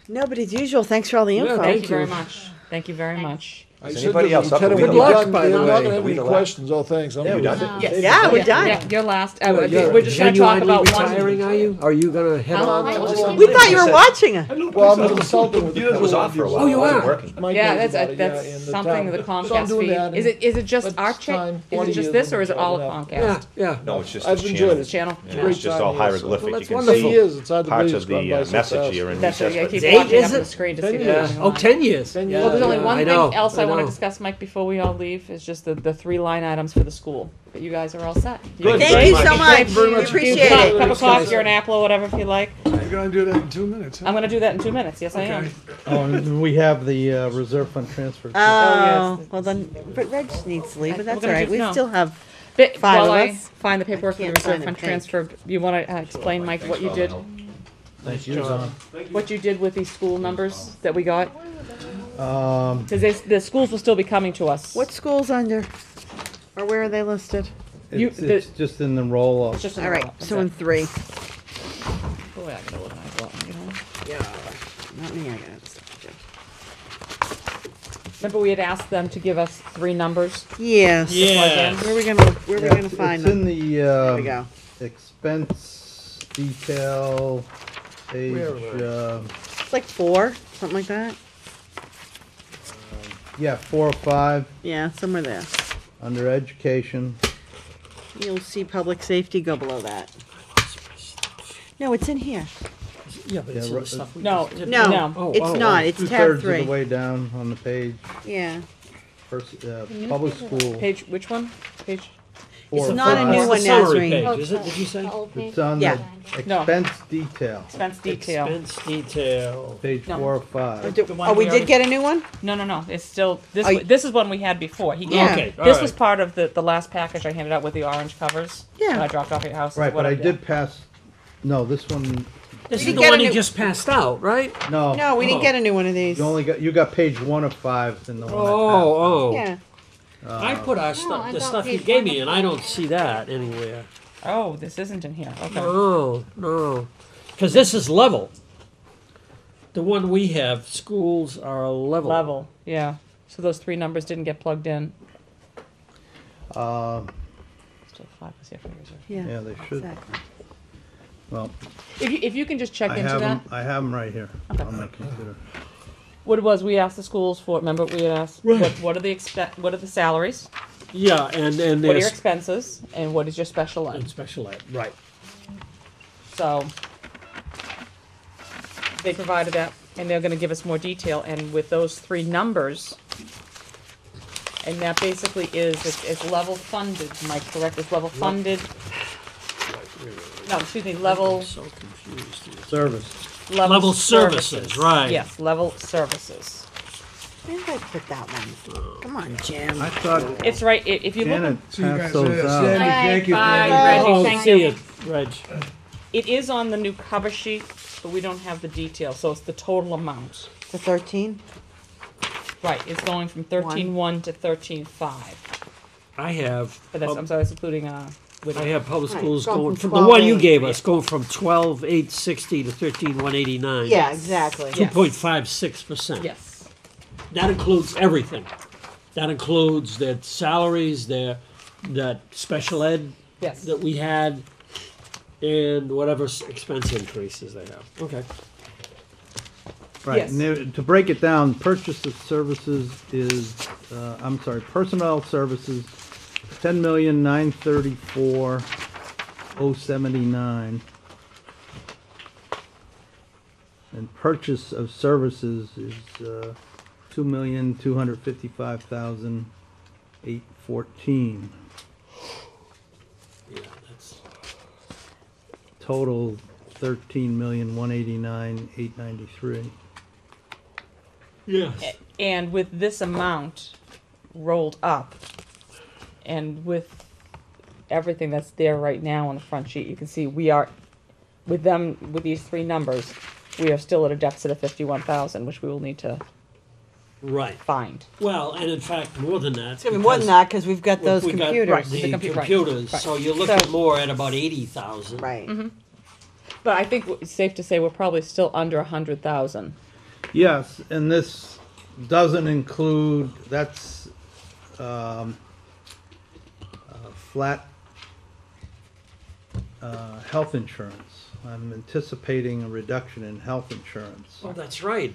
No, but as usual, thanks for all the info. Thank you very much. Thank you very much. I Is said anybody to else up? Lieutenant, Are we when you're done? done, by the you're not way. gonna have Are we any the last? questions. Oh, thanks. I'm Yeah, we done. done? Yeah, we're done. Yeah, you're last. You're We're just going to talk genuinely about retiring, one. are you? Are you gonna head on? We thought you were watching it. Well, I'm a consultant with the Yours was off for a while. Oh, you I wasn't are? working. Mike Yeah, knows that's about it, yeah, that's in the something town. the So I'm Comcast doing feed. that, Is it just but our it's check? time, Is 40 it just years this, or of is it all job Yeah, Comcast? yeah. No, it's just I've this enjoyed channel. it. Channel. Yeah, Great it's just time, all yes. hieroglyphic. Well, You that's can wonderful. It see is. It's hard to parts believe of it's gone the by so message fast. here in That's recess. right. I but- keep Eight, watching is up on it? the screen to 10 see the years. everything Oh, line. 10 years. 10 Well, there's only Yeah, one I thing know, else I I want to know. discuss, Mike, before we all leave, is just the 3 line items for the school. But you guys are all set. Good. Thank you so Thank much. Very We much. appreciate Cup it. of coffee or an apple or whatever if you like. You're gonna do that in 2 minutes, huh? I'm going to do that in 2 minutes. Yes, I am. Okay. Oh, and we have the reserve fund transfer. Oh, yes. well then, but Reg needs to leave, but that's We're all gonna right. do- We no. still have, But Five while of I us? find the paperwork for the can't reserve sign a fund page. transfer, you want to explain, Mike, what you did? Thank you, John. What you did with these school numbers that we got? Um, Because the schools will still be coming to us. what school's under? Or where are they listed? You- it's just in the roll It's of, just All right, so in 3. Boy, I gotta organize that one, you know? Not me, I got it. Remember we had asked them to give us 3 numbers? Yes. Yeah. Where are we yeah, gonna find it's in them? the There we go. expense detail page. Where am It's like 4, something like that. Yeah, 405, Yeah, somewhere there. under education. You'll see public safety go below that. No, it's in here. Yeah, but it's Yeah, in the right. stuff we No, just did. No, No. Oh, it's oh, not. oh. It's tab Two-thirds of the 3. way down on the page. Yeah. Public school. Page, which one? Page, Four It's or not a five. new It's one, the summary Nazreen. page, is it, did you say? The old page? It's on Yeah. the No. expense detail, expense detail. Expense detail. page No. 405. The one Oh, we already- did get a new one? No, it's still, this, Oh, you- this is one we had before. He Yeah. gave, Okay, this all was right. part of the last package I handed out with the orange covers. Yeah. When I dropped off at your house. Right, but What I did. did pass, no, this one, This didn't is the get a one he new- just passed out, right? no. No, we didn't Oh. get a new one of these. You got page 1 of 5 in the one I passed. Oh, oh. Yeah. I put our I stuff, the got stuff you page gave one me, of and I don't five. see that anywhere. Oh, this isn't in here, okay. No, no. Because this is level. The one we have, schools are level. Level, yeah. So those 3 numbers didn't get plugged in. Uh, Still 5 is here for reserve. Yeah, they should. Exactly. Well, If you can just check I into have that. them, I have 'em right here on my computer. What it was, we asked the schools for, remember we had asked, what are the salaries? Yeah, and What are your there's expenses? And what is your special ed? and special ed, right. So they provided that, and they're gonna give us more detail, and with those 3 numbers, and that basically is, it's level funded, am I correct? It's level funded, no, excuse me, level, I'm so confused here. Service. Level services, right. Yes, level services. Where did I put that one? Come on, Jim. I thought It's right, if you look, Janet See you guys passed those later. out. Sandy, Bye. thank you. Bye, Sandy. Reggie. Oh, Thank see you. you, Reg. it is on the new cover sheet, but we don't have the detail, so it's the total amount. The 13? Right, it's going from 13.1 to 13.5, I have, but that's, I'm sorry, that's including, with. I have public Right, schools going going from from the one you 12.8, gave us, going from 12,860 to 13,189. Yeah, exactly. Yeah. 2.56%. Yes. That includes everything. That includes their salaries, that special ed Yes. that we had, and whatever expense increases they have. Okay. Right, Yes. and to break it down, purchase of services is, personnel services, 10,934,079. And purchase of services is, 2,255,814. Yeah, that's, Total 13,189,893. yes. And with this amount rolled up, and with everything that's there right now on the front sheet, you can see we are, with these 3 numbers, we are still at a deficit of 51,000, which we will need to Right. find. Well, and in fact, more than that. It's gonna be more than that, because we've got those we got computers. The Right. computers, Right. so you're So- looking more at about 80,000. Right. But I think it's safe to say we're probably still under 100,000. Yes, and this doesn't include, that's flat health insurance. I'm anticipating a reduction in health insurance. Oh, that's right.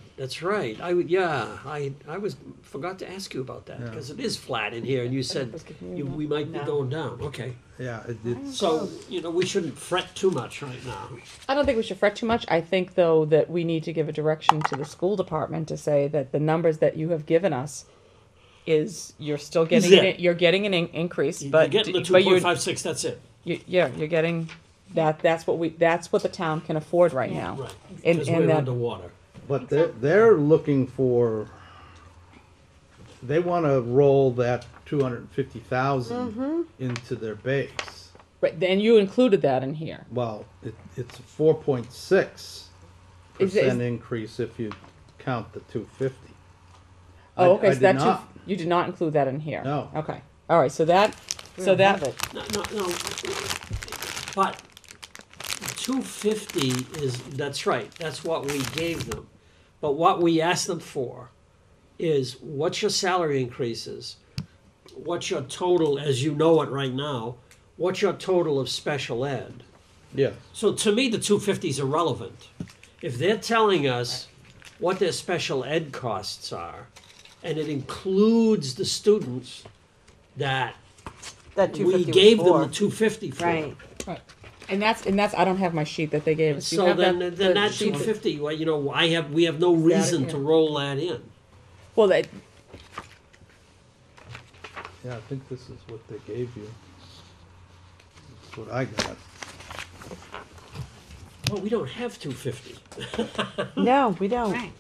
Forgot to ask you about that, Yeah. because it is flat in here, and you said we might be No. going down. Okay. Yeah, it's, So, we shouldn't fret too much right now. I don't think we should fret too much. I think, though, that we need to give a direction to the school department to say that the numbers that you have given us is, you're still getting, it. you're getting an increase, You're but, getting the but you're, 2.56, that's it. yeah, you're getting, that's what the town can afford right now. Right. And- Because and we're that- underwater. but they're looking for, they want to roll that 250,000 into their base. Right, then you included that in here. Well, it's a 4.6% increase if you count the 250. Oh, okay, I so did that not. you did not include that in here? No. Okay, all right, so that, We so don't have that, it. No. But 250 that's right, that's what we gave them. But what we asked them for is, what's your salary increases? What's your total, as you know it right now, what's your total of special ed? Yeah, So to me, the 250 is irrelevant. If they're telling us what their special ed costs are, and it includes the students that That we 250 gave was them for. the 250 for. Right. Right. And that's, I don't have my sheet that they gave us. You So have then the that sheet 250, well, you know, we have no reason here? to roll that in. Well, that, Yeah, I think this is what they gave you. That's what I got. Well, we don't have 250. No, we don't. Right.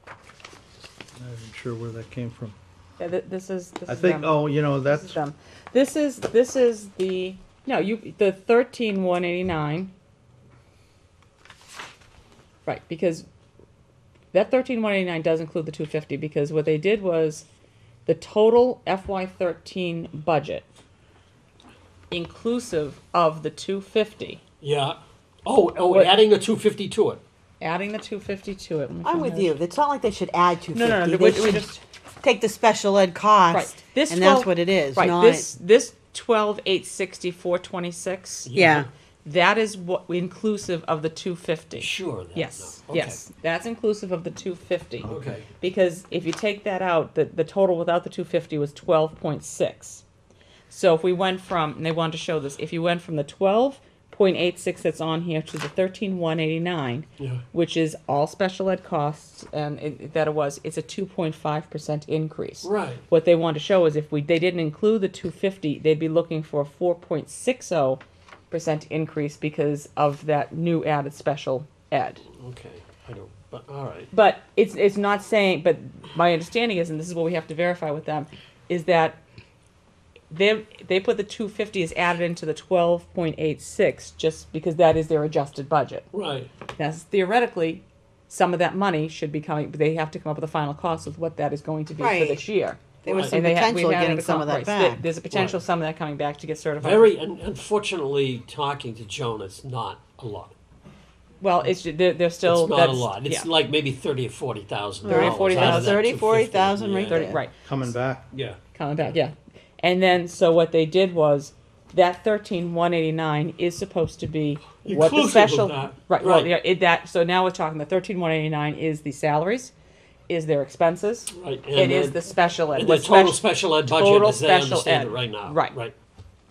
I'm not even sure where that came from. yeah, this is I them. think, oh, you know, This is that's, them. This is the, no, the 13,189. Right, because that 13,189 does include the 250, because what they did was the total FY13 budget, inclusive of the 250, Yeah. Oh, What- adding a 250 to it. adding the 250 to it. Let me I'm find with that. you. It's not like they should add 250. No, no, no, They we should just, take the special ed cost, right, this and that's 12 what it is. Right, not, this 12,860, 426. yeah. That is what inclusive of the 250. Sure. That, Yes, no. Okay. yes, that's inclusive of the 250. Okay. Because if you take that out, the total without the 250 was 12.6. So if we went from, and they wanted to show this, if you went from the 12.86 that's on here to the 13,189, Yeah. which is all special ed costs, and it's a 2.5% increase. Right. What they wanted to show is if they didn't include the 250, they'd be looking for a 4.60% increase because of that new added special ed. Okay. I don't. But all right. But it's not saying. But my understanding is, and this is what we have to verify with them, is that they put the 250 as added into the 12.86 just because that is their adjusted budget. Right. Now theoretically, some of that money should be coming. But they have to come up with a final cost of what that is going to be Right. for this year. There was Right. some And we potential of had getting it some of that right, so back. there's a potential Right. some of that coming back to get certified. Very. And unfortunately, talking to Joan, it's not a lot. Well, they're still. It's not that's, a lot. It's yeah. like maybe 30 or 40,000. 30 or 40,000. 40,000 right there. Right. coming back. Yeah. Coming back, yeah. And then, so what they did was, that 13,189 is supposed to be what the Inclusive of special, that. right, well, Right. yeah, so now we're talking, the 13,189 is the salaries, is their expenses, Right. it is then- the special ed. And the what total spec- special ed budget, total as they special understand ed. it right now. Right. Right.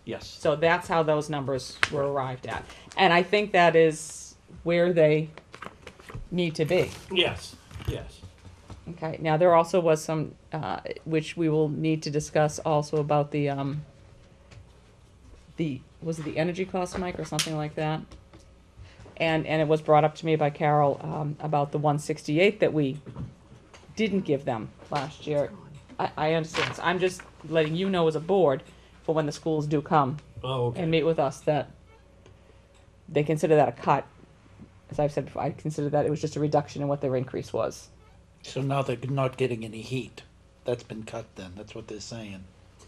Yes. So that's how those numbers were arrived at. And I think that is where they need to be. Yes. Yes. Okay, now there also was some, which we will need to discuss also about was it the energy cost, Mike, or something like that? And it was brought up to me by Carol, about the 168 that we didn't give them last year. I understand, so I'm just letting you know as a board, for when the schools do come Oh, okay. and meet with us, that they consider that a cut. As I've said before, I consider that it was just a reduction in what their increase was. So now they're not getting any heat. That's been cut then, that's what they're saying.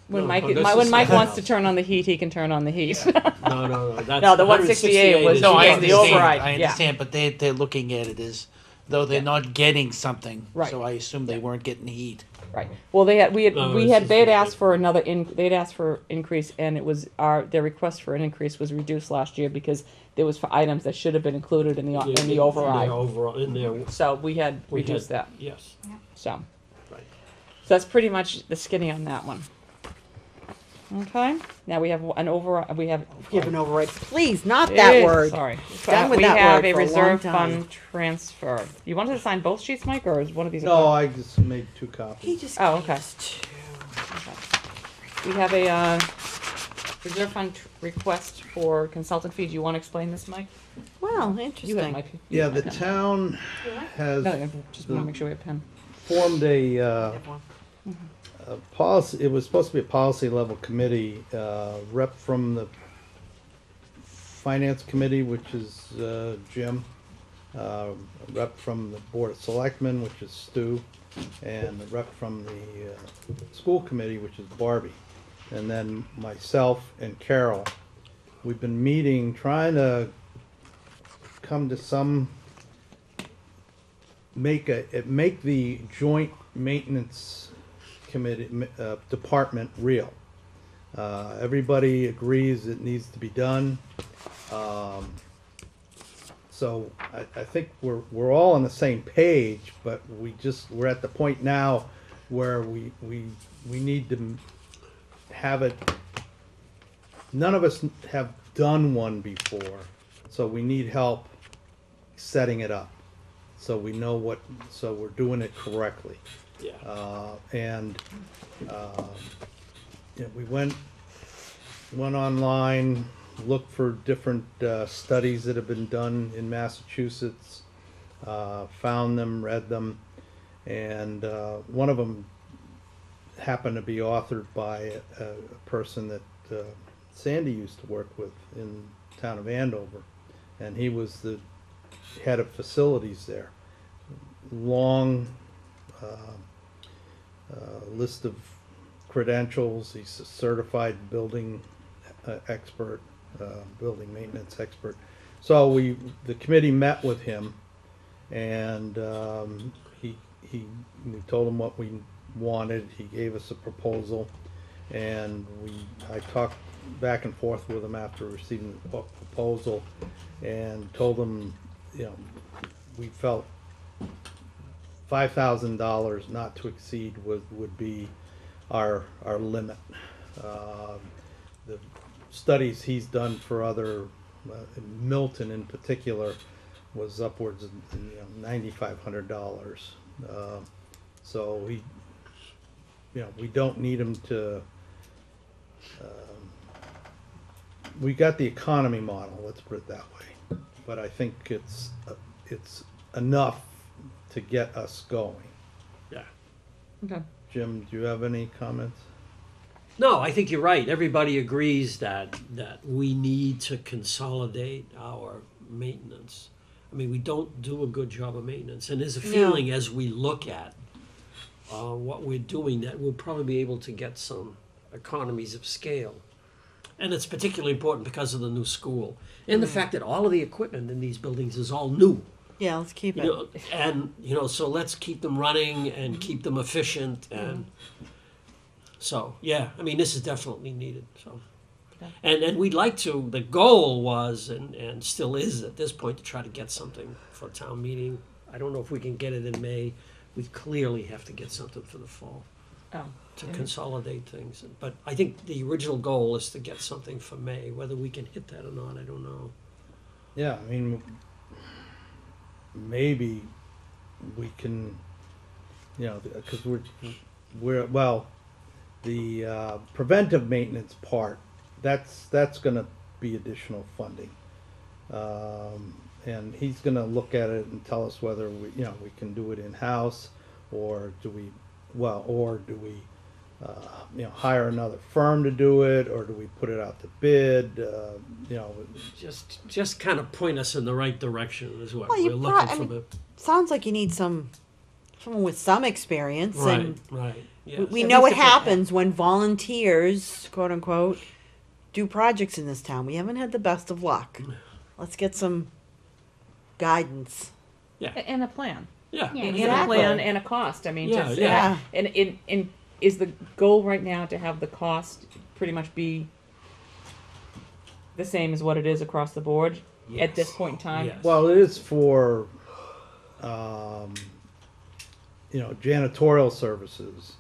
When No, Mike, this when is Mike something wants to else. turn on the heat, he can turn on the heat. No. That's No, the 168 was- is- no, I yeah, understand. The override, I yeah. understand, but they're looking at it as though they're not getting something. Right. So I assume they weren't getting heat. Right. Well, they had No, we it's had just- they'd asked for another they'd asked for increase, and it was their request for an increase was reduced last year because there was for items that should have been included in the override. In there. So we had reduced that. Yes. So. Right. So that's pretty much the skinny on that one. Okay. Now we have an override. We have Give an override. Please, not that word. Sorry. Done with we that have word a for a long reserve time. fund transfer. You wanted to sign both sheets, Mike, or is one of these? No, I just made 2 copies. He just Oh, gave okay. us two. We have a reserve fund request for consultant fees. You want to explain this, Mike? Well, You have interesting. my. Yeah, the town has No, just want to make sure we have pen. formed a Have one. policy, it was supposed to be a policy level committee, rep from the finance committee, which is Jim, rep from the board of selectmen, which is Stu, and the rep from the school committee, which is Barbie, and then myself and Carol. We've been meeting, trying to come to some, make the joint maintenance committee, department real. Everybody agrees it needs to be done. So I think we're all on the same page, but we're at the point now where we need to have it. None of us have done one before, so we need help setting it up. So we know so we're doing it correctly. Yeah. We went online, looked for different studies that have been done in Massachusetts, found them, read them, and one of them happened to be authored by a person that Sandy used to work with in the town of Andover, and he was the head of facilities there. Long list of credentials. He's a certified building expert, building maintenance expert. So the committee met with him, and we told him what we wanted. He gave us a proposal, and I talked back and forth with him after receiving the proposal, and told him, we felt $5,000 not to exceed would be our limit. The studies he's done for other, Milton in particular, was upwards of $9,500. So we don't need him to. We got the economy model. Let's put it that way. But I think it's enough to get us going. Yeah. Okay. Jim, do you have any comments? No, I think you're right. Everybody agrees that we need to consolidate our maintenance. I mean, we don't do a good job of maintenance, and there's a feeling as we look at what we're doing that we'll probably be able to get some economies of scale. And it's particularly important because of the new school and the fact that all of the equipment in these buildings is all new. Yeah, let's keep it. So let's keep them running and keep them efficient, and so yeah, I mean, this is definitely needed. So, and we'd like to. The goal was and still is at this point to try to get something for town meeting. I don't know if we can get it in May. We clearly have to get something for the fall to consolidate things. But I think the original goal is to get something for May. Whether we can hit that or not, I don't know. Yeah, I mean, maybe we can, because the preventive maintenance part, that's going to be additional funding, and he's going to look at it and tell us whether we can do it in house, or do we hire another firm to do it, or do we put it out to bid? Just kind of point us in the right direction is what Well, we're looking for. Sounds like you need someone with some experience, and Right. Yes. we know what happens when volunteers, quote unquote, do projects in this town. We haven't had the best of luck. Let's get some guidance. And a plan. Yeah. Yeah. And a Exactly. plan and a cost. I mean, Yeah, just, yeah. And is the goal right now to have the cost pretty much be the same as what it is across the board at this point in time? Yes. Well, it is for janitorial services.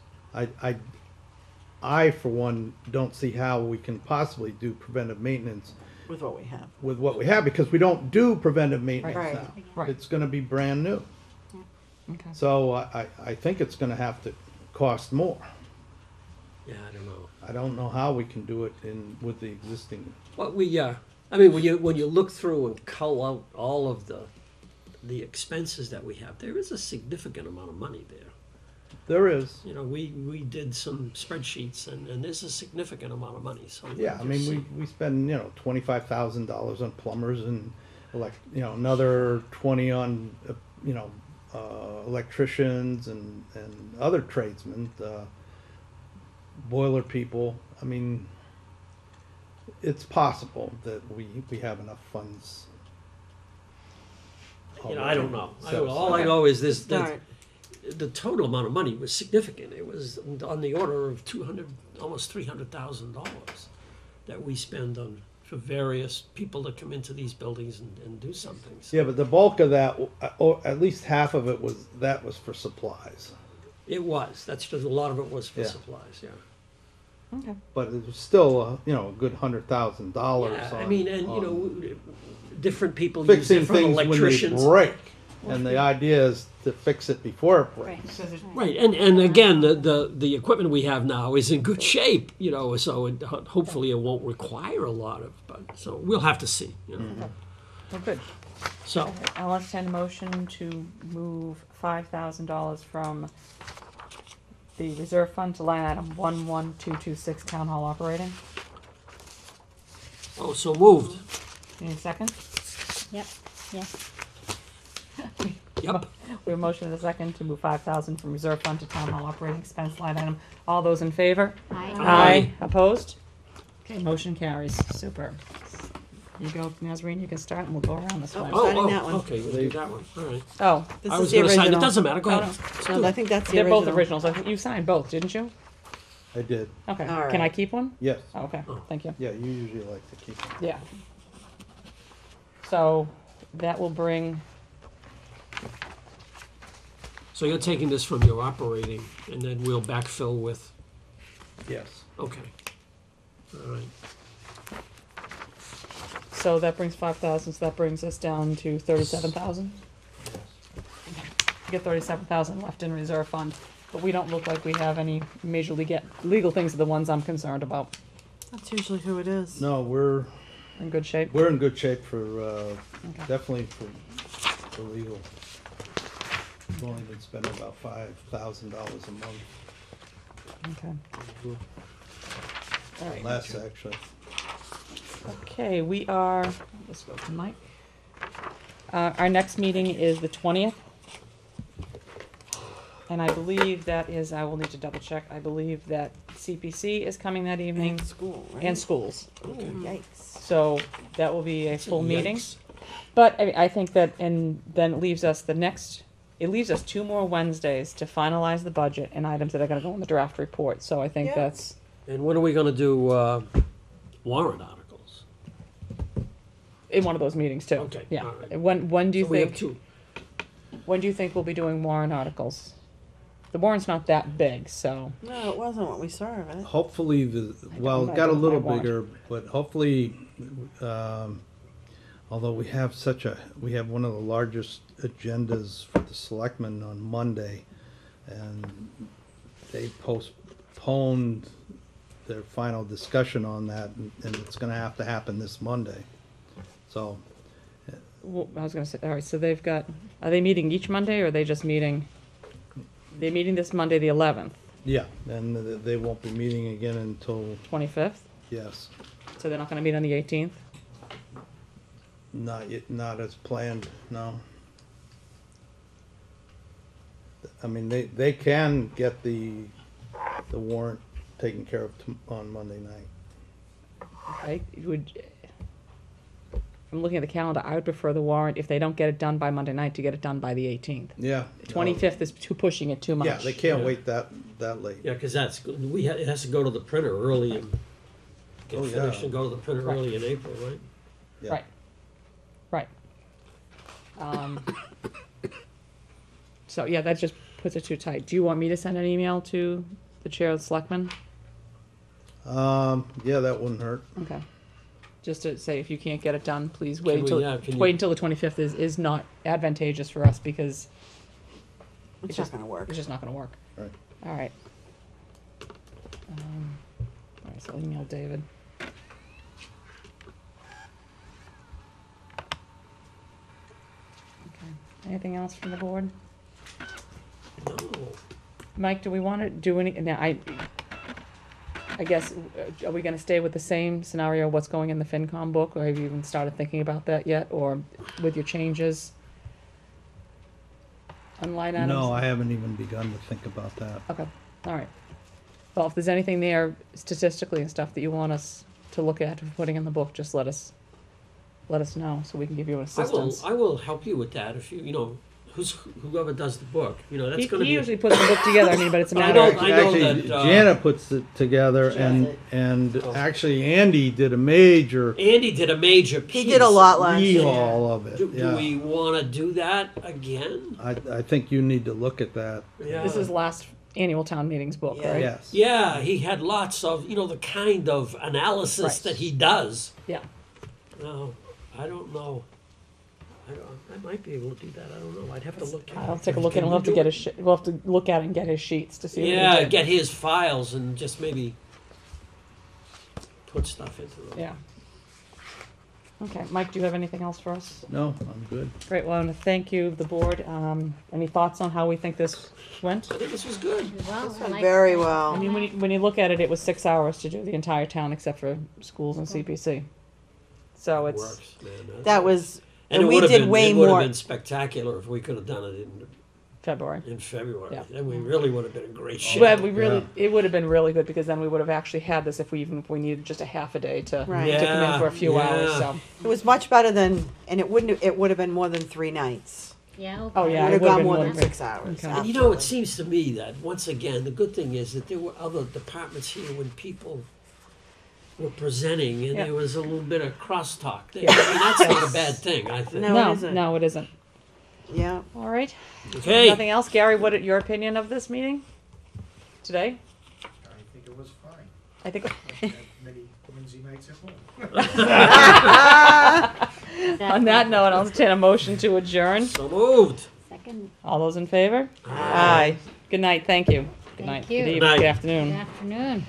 I for one don't see how we can possibly do preventive maintenance With what we have. with what we have, because we don't do preventive maintenance Right. now. Right. It's going to be brand new. Okay. So I think it's going to have to cost more. Yeah, I don't know. I don't know how we can do it with the existing. Well, I mean, when you look through and cull out all of the expenses that we have, there is a significant amount of money there. There is. We did some spreadsheets, and there's a significant amount of money. So Yeah, I mean, we spend $25,000 on plumbers, and another 20 on electricians and other tradesmen, boiler people. I mean, it's possible that we have enough funds. I don't know. So- All I know is this: All right. the total amount of money was significant. It was on the order of almost $300,000 that we spend on for various people to come into these buildings and do something. So Yeah, but the bulk of that, or at least half of it was for supplies. it was, that's just, a lot of it was for Yeah. supplies, yeah. Okay. But it was still, a good $100,000 Yeah, I on- mean, and, on different people use fixing different things when they electricians. break. And the idea is to fix it before it Right. breaks. Right, and again, the equipment we have now is in good shape, so hopefully it won't require a lot of, but, so we'll have to see, Well, good. So, I'll entertain a motion to move $5,000 from the reserve fund to line item 11226 town hall operating. so moved, Any second? Yep, yes. yep. We have a motion and a second to move 5,000 from reserve fund to town hall operating expense line item. All those in favor? Aye. Opposed? Okay, motion carries. Super. You go, Nazarene, you can start and we'll go around this way. Signing that one. Okay, we'll do that one, all right. Oh, This I is was the gonna sign, it original. doesn't matter, go ahead. Oh, No, I think that's the they're original. both originals. I think you signed both, didn't you? I did. Okay. All Can I right. keep one? Yes. Oh, okay, thank you. Yeah, you usually like to keep it. Yeah. So that will bring, So you're taking this from your operating, and then we'll backfill with, Yes. okay. All right, so that brings 5,000, so that brings us down to 37,000. We get 37,000 left in reserve fund, but we don't look like we have any major legal things are the ones I'm concerned about. That's usually who it is. No, we're In good shape? in good shape for, definitely for legal. We've only been spending about $5,000 a month, Okay. All right. less actually. Okay, we are, let's go to Mike. Our next meeting is the 20th. And I believe that is, I will need to double check, I believe that CPC is coming that evening. And school, right? And schools. Ooh, yikes. So that will be a full meeting. Yikes. But I think that, and then it leaves us it leaves us 2 more Wednesdays to finalize the budget and items that are gonna go in the draft report. So I think Yeah. that's, And when are we gonna do, warrant articles? in one of those meetings too. Okay, Yeah. all right. When do you So we have think, two. when do you think we'll be doing warrant articles? The warrant's not that big, so. No, it wasn't what we saw of it. Hopefully well, know, it got a I little want. bigger, but hopefully, although we have one of the largest agendas for the selectmen on Monday, and they postponed their final discussion on that, and it's gonna have to happen this Monday. So, Well, I was gonna say, all right, so they've got, are they meeting each Monday, or are they just meeting? They're meeting this Monday, the 11th, yeah, and they won't be meeting again until, 25th, yes, so they're not gonna meet on the 18th? not yet, not as planned, no. I mean, they can get the warrant taken care of on Monday night. I would, from looking at the calendar, I would prefer the warrant, if they don't get it done by Monday night, to get it done by the 18th. Yeah. 25th is pushing it too much. Yeah, they can't Yeah. wait that late. Yeah, cause it has to go to the printer early and get Oh, yeah. finished and go to the printer Right. early in April, right? Yeah. Right. Right. So, yeah, that just puts it too tight. Do you want me to send an email to the chair of the selectmen? Yeah, that wouldn't hurt. Okay. Just to say, if you can't get it done, please Can wait we, until, can you- wait until the 25th is not advantageous for us, because It's just- not gonna work. it's just not gonna work. Right. All right. All right, so I'll email David. Okay. Anything else from the board? No. Mike, do we want to do any, now, I guess, are we gonna stay with the same scenario, what's going in the FinCom book, or have you even started thinking about that yet, or with your changes on line items? No, I haven't even begun to think about that. Okay, all right. Well, if there's anything there statistically and stuff that you want us to look at for putting in the book, just let us know, so we can give you assistance. I will help you with that if you whoever does the book, you know, that's He gonna be. usually puts the book together, I mean, but it's a I matter know- of. I know Actually, that, Jana puts it together, and actually Andy did a major Andy did a major piece. He did a lot last year. rehaul of it. Do Yeah. we wanna do that again? I think you need to look at that. Yeah. This is last annual town meeting's book, Yeah. right? Yes. Yeah, he had lots of, you know, the kind of analysis Right. that he does. Yeah. No, I don't know. I might be able to do that. I don't know. I'd have to look. at I'll it. take a look at it. Can We'll have to you get do his, we'll have to look at it and get his sheets to see what he Yeah, did. get his files and just maybe put stuff into them. Yeah. Okay, Mike, do you have anything else for us? No, I'm good. Great, well, I want to thank you, the board. Any thoughts on how we think this went? I think this was good. Well, I like Very that. well. I mean, when you look at it, it was 6 hours to do the entire town except for schools and CPC. So it's, Works, man. That was, And it and we would've did been, way it would more. have been spectacular if we could have done it February. in February. Yeah. Then we really would have been in great shape. But we really, it would have been really good because then we would have actually had this if we needed just a half a day to Right. to come in for a few Yeah, hours, yeah. so. It was much better than, and it would have been more than 3 nights. Yeah. Oh, okay. yeah. It would have would've gone been more more than than 6 hours. Okay. And you know, it absolutely. seems to me that, once again, the good thing is that there were other departments here when people were presenting and Yeah. there was a little bit of crosstalk. Yeah. I mean, that's not a bad thing, I think. No, it No, isn't. no, it isn't. Yeah. All right. Okay. Nothing else? Gary, what, your opinion of this meeting today? I think it was fine. I think, I had many Wednesday nights at home. on that note, I'll entertain a motion to adjourn. So moved. Second. All those in favor? Aye. Good night, thank you. Good Thank night. you. Good Good evening, night. good Good afternoon. afternoon.